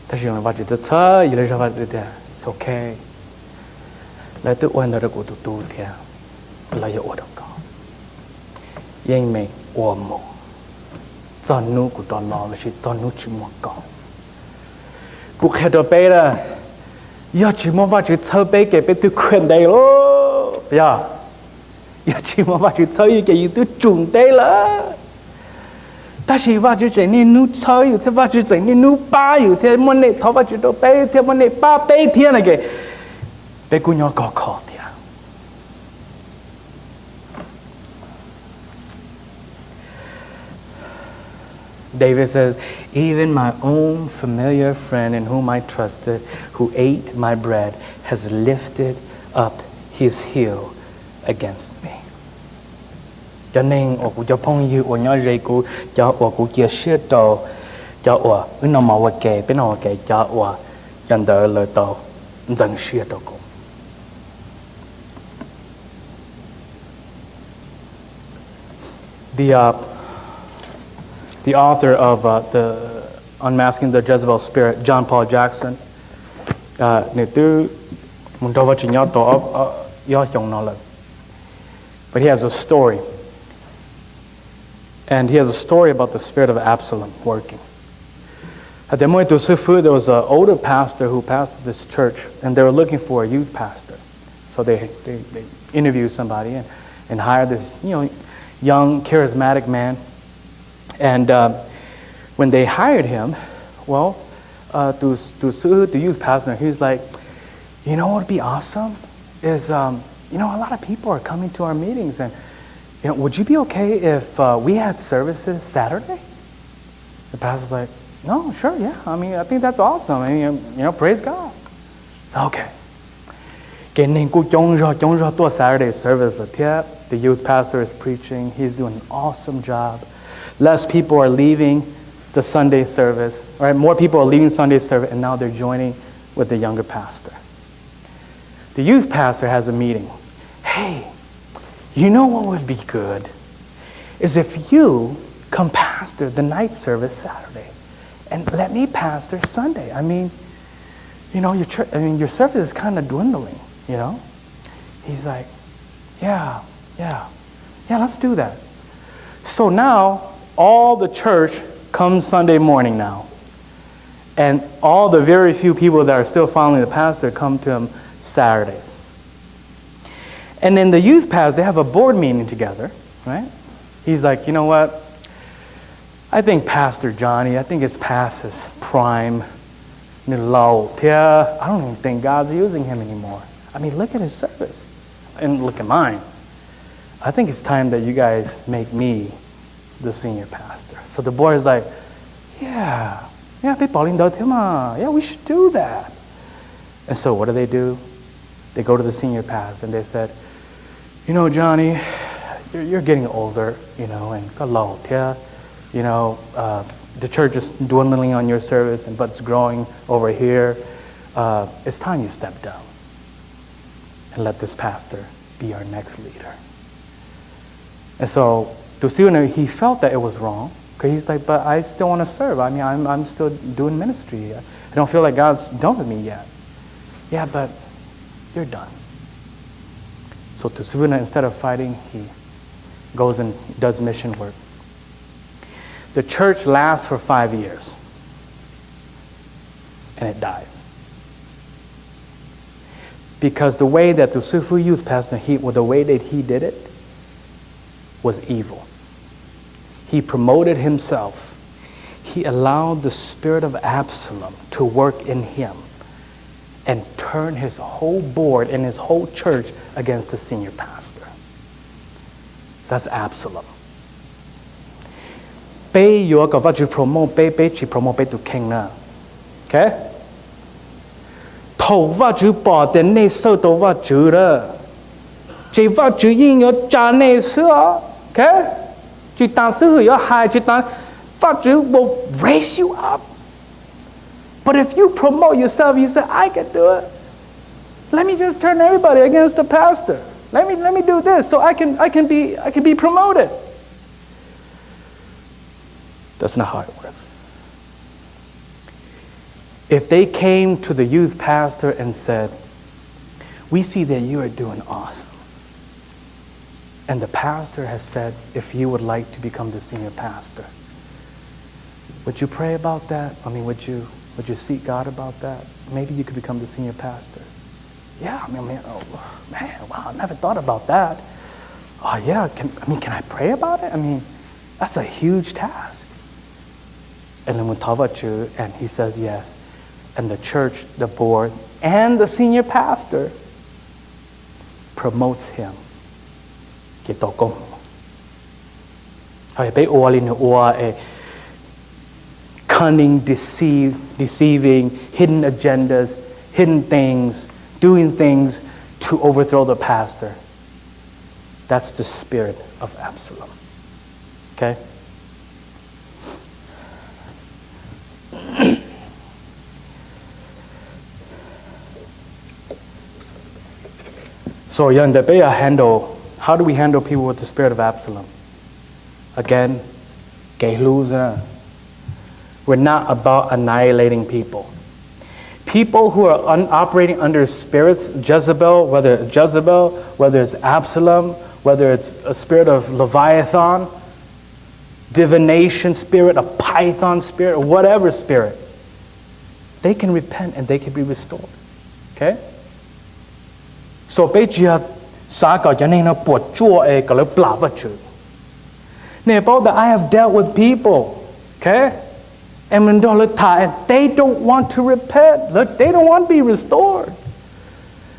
Ta chỉ là vậy chứ, chơi, vậy là vậy chứ, it's okay. Lại tự uống được cô tu theo, lại yêu được con. Nhưng mình uống một, cho nu của đó là chỉ cho nu chỉ một con. Cô khai đó bé là. Giờ chỉ muốn vào chữ chơi bé cái bé tự quyền đây lô, giờ chỉ muốn vào chữ chơi cái gì tự trùng đây là, ta shi va ju zhe ni nu chao yu te va ju zhe ni nu ba yu te mo ne thao va ju do bei te mo ne ba bei thiên này kì bei cu nhỏ có khó thiên. David says, even my own familiar friend in whom I trusted, who ate my bread, has lifted up his heel against me. Cho nên ở của cho phong yêu ở nhỏ dây của cho ở của kia sửa tàu cho ở nó mà ở kề bên nào kề cho ở chân đỡ lời tàu dần sửa tàu cũng. The author of the Unmasking the Jezebel Spirit, John Paul Jackson, nếu tu muốn đâu vào chỉ nhau tổ do chồng nó là, but he has a story, and he has a story about the spirit of Absalom working. At the moment there was an older pastor who pastored this church, and they were looking for a youth pastor, so they interviewed somebody and hired this young charismatic man. And when they hired him, well, the youth pastor, he was like, you know what would be awesome is, a lot of people are coming to our meetings, and would you be okay if we had services Saturday? The pastor's like, no, sure, yeah. I mean, I think that's awesome. I mean, praise God. Okay. Cái nên cũng chống ra tua Saturday service. The youth pastor is preaching. He's doing an awesome job. Less people are leaving the Sunday service, right? More people are leaving Sunday service, and now they're joining with the younger pastor. The youth pastor has a meeting. Hey, you know what would be good? Is if you come pastor the night service Saturday, and let me pastor Sunday. I mean, your service is kind of dwindling, He's like, yeah, let's do that. So now, all the church comes Sunday morning now. And all the very few people that are still following the pastor come to him Saturdays. And then the youth pastor, they have a board meeting together, right? He's like, you know what? I think Pastor Johnny, I think it's past his prime. I don't even think God's using him anymore. I mean, look at his service. And look at mine. I think it's time that you guys make me the senior pastor. So the board is like, yeah, we should do that. And so what do? They go to the senior pastor and they said, Johnny, you're getting older, and the church is dwindling on your service, but it's growing over here. It's time you step down and let this pastor be our next leader. And so he felt that it was wrong, because he's like, but I still want to serve. I mean, I'm still doing ministry. I don't feel like God's done with me yet. Yeah, but you're done. So Tusivuna, instead of fighting, he goes and does mission work. The church lasts for 5 years, and it dies. Because the way that the Sufu youth pastor, the way that he did it was evil. He promoted himself. He allowed the spirit of Absalom to work in him and turn his whole board and his whole church against the senior pastor. That's Absalom. Bây giờ có vợ chữ promote, bây chỉ promote to king na. Okay? Thầu vợ chữ bỏ tiền này sâu tàu vợ chữ đó. Chỉ vợ chữ yên ở trả này sữa. Okay? Chỉ tàn sư hữu hai, chỉ tàn vợ chữ will raise you up. But if you promote yourself, you say, I can do it. Let me just turn everybody against the pastor. Let me do this so I can be promoted. That's not how it works. If they came to the youth pastor and said, we see that you are doing awesome, and the pastor has said, if you would like to become the senior pastor, would you pray about that? I mean, would you seek God about that? Maybe you could become the senior pastor. Yeah, wow, I never thought about that. Oh yeah, can I pray about it? I mean, that's a huge task. And then Mutavachu, and he says yes. And the church, the board, and the senior pastor promotes him. Cunning, deceiving, hidden agendas, hidden things, doing things to overthrow the pastor. That's the spirit of Absalom. Okay? So, how do we handle people with the spirit of Absalom? Again, we're not about annihilating people. People who are operating under spirits, whether it's Absalom, whether it's a spirit of Leviathan, divination spirit, a python spirit, or whatever spirit, they can repent and they can be restored. Okay? So, I have dealt with people, okay? And they don't want to repent. Look, they don't want to be restored.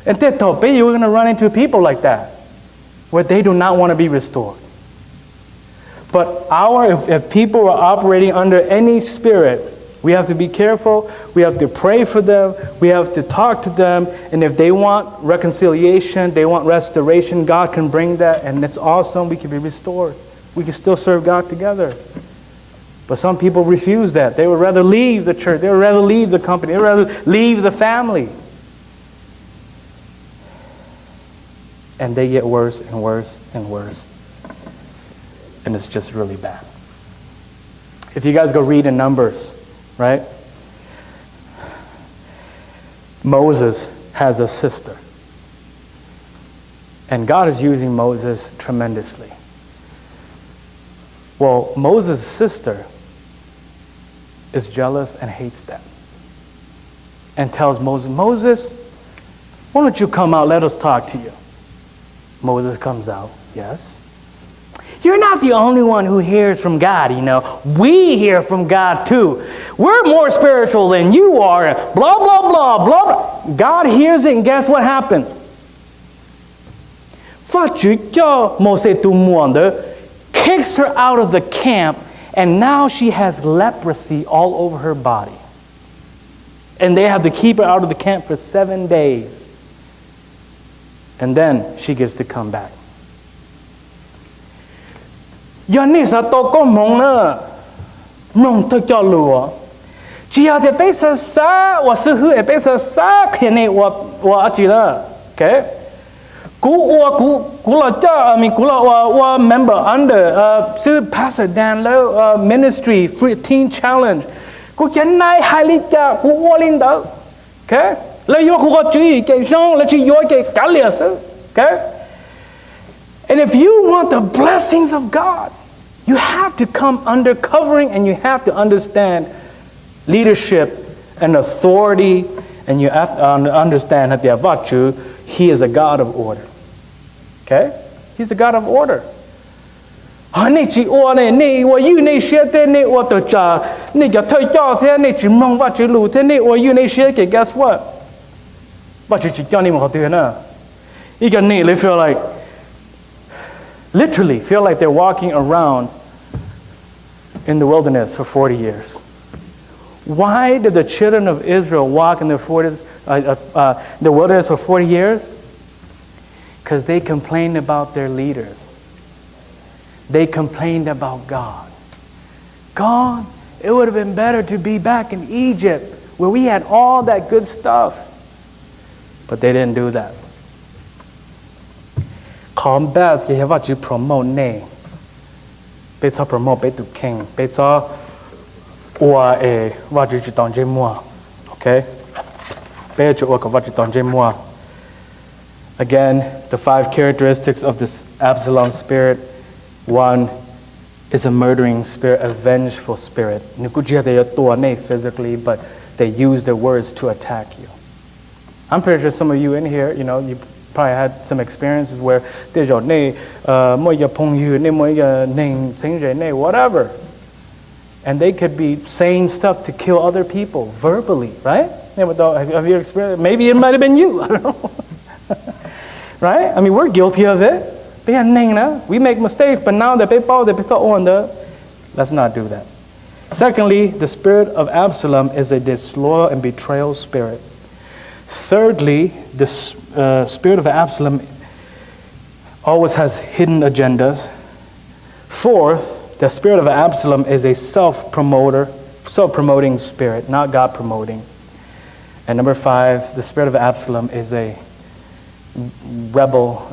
And you're going to run into people like that, where they do not want to be restored. But if people are operating under any spirit, we have to be careful. We have to pray for them. We have to talk to them. And if they want reconciliation, they want restoration, God can bring that. And it's awesome. We can be restored. We can still serve God together. But some people refuse that. They would rather leave the church. They would rather leave the company. They would rather leave the family. And they get worse and worse and worse. And it's just really bad. If you guys go read in Numbers, right? Moses has a sister. And God is using Moses tremendously. Well, Moses' sister is jealous and hates that. And tells Moses, why don't you come out, let us talk to you. Moses comes out, yes. You're not the only one who hears from God, We hear from God too. We're more spiritual than you are. Blah, blah, blah, blah. God hears it, and guess what happens? Kicks her out of the camp, and now she has leprosy all over her body. And they have to keep her out of the camp for 7 days. And then she gets to come back. Chỉ要得被杀杀，我是会被杀杀，肯定我记得，OK。我 member under 是 Pastor Dan Low ministry free teen challenge，我原来海里家我领导，OK。你要我注意嘅上，你去要嘅搞了事，OK。And if you want the blessings of God, you have to come under covering and you have to understand leadership and authority, and you have to understand that He is a God of order. Okay? He's a God of order. Guess what? Literally feel like they're walking around in the wilderness for 40 years. Why did the children of Israel walk in the wilderness for 40 years? Because they complained about their leaders. They complained about God. God, it would have been better to be back in Egypt where we had all that good stuff. But they didn't do that. Combat you have to promote name. Better promote better king. Better or a what you don't do more. Okay? Better or what you don't do more. Again, the 5 characteristics of this Absalom spirit. 1 is a murdering spirit, a vengeful spirit. Physically, but they use their words to attack you. I'm pretty sure some of you in here, you probably had some experiences where whatever. And they could be saying stuff to kill other people verbally, right? Have you experienced? Maybe it might have been you. I don't know. Right? I mean, we're guilty of it. We make mistakes, but now that people let's not do that. Secondly, the spirit of Absalom is a disloyal and betrayal spirit. Thirdly, the spirit of Absalom always has hidden agendas. Fourth, the spirit of Absalom is a self-promoting spirit, not God-promoting. And number 5, the spirit of Absalom is a rebel,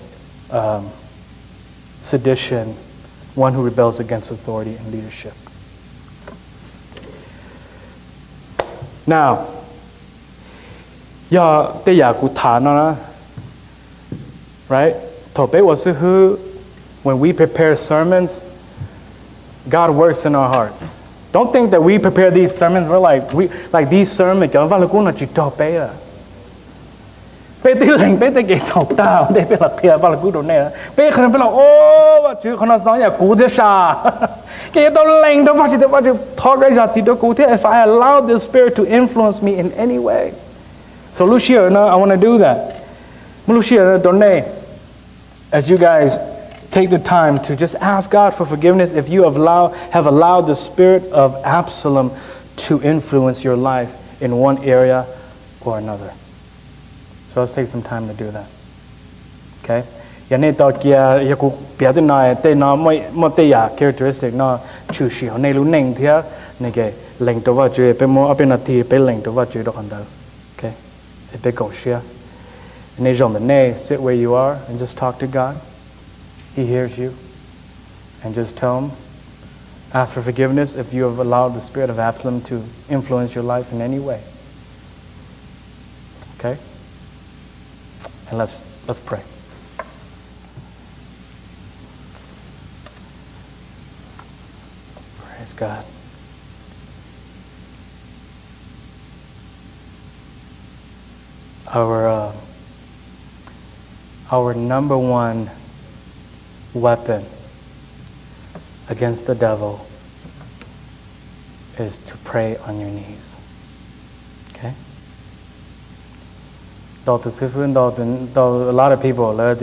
sedition, one who rebels against authority and leadership. Now, right? When we prepare sermons, God works in our hearts. Don't think that we prepare these sermons. We're like these sermons. They if I allow this spirit to influence me in any way. So Lucia, I want to do that. Lucia, as you guys take the time to just ask God for forgiveness if you have allowed the spirit of Absalom to influence your life in one area or another. So let's take some time to do that. Okay? Characteristic okay? Sit where you are and just talk to God. He hears you. And just tell him, ask for forgiveness if you have allowed the spirit of Absalom to influence your life in any way. Okay? And let's pray. Praise God. Our number one weapon against the devil is to pray on your knees. Okay? A lot of people, they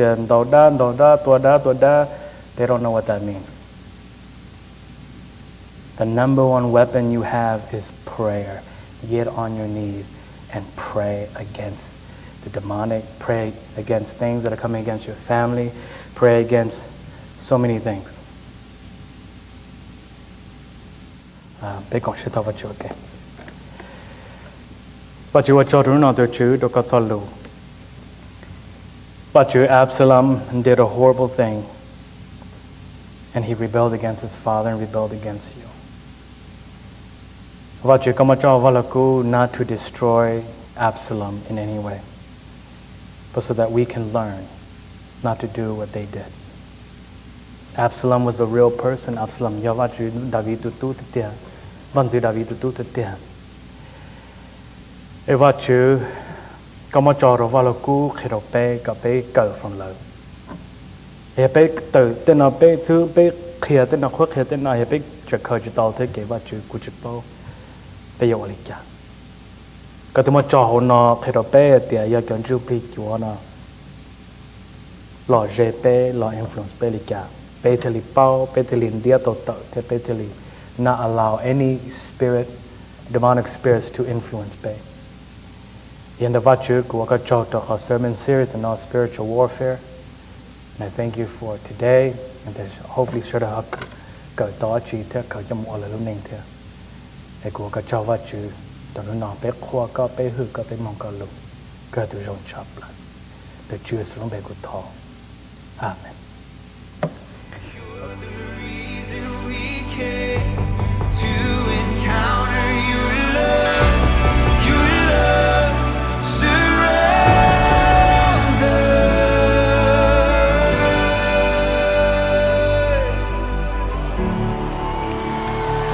don't know what that means. The number one weapon you have is prayer. Get on your knees and pray against the demonic, pray against things that are coming against your family, pray against so many things. But Absalom did a horrible thing, and he rebelled against his father and rebelled against you. Not to destroy Absalom in any way, but so that we can learn not to do what they did. Absalom was a real person. Absalom David not allow any demonic spirits to influence Bay. In the sermon series and all spiritual warfare. And I thank you for today, and there's hopefully sure to go to Amen. You're the reason we came to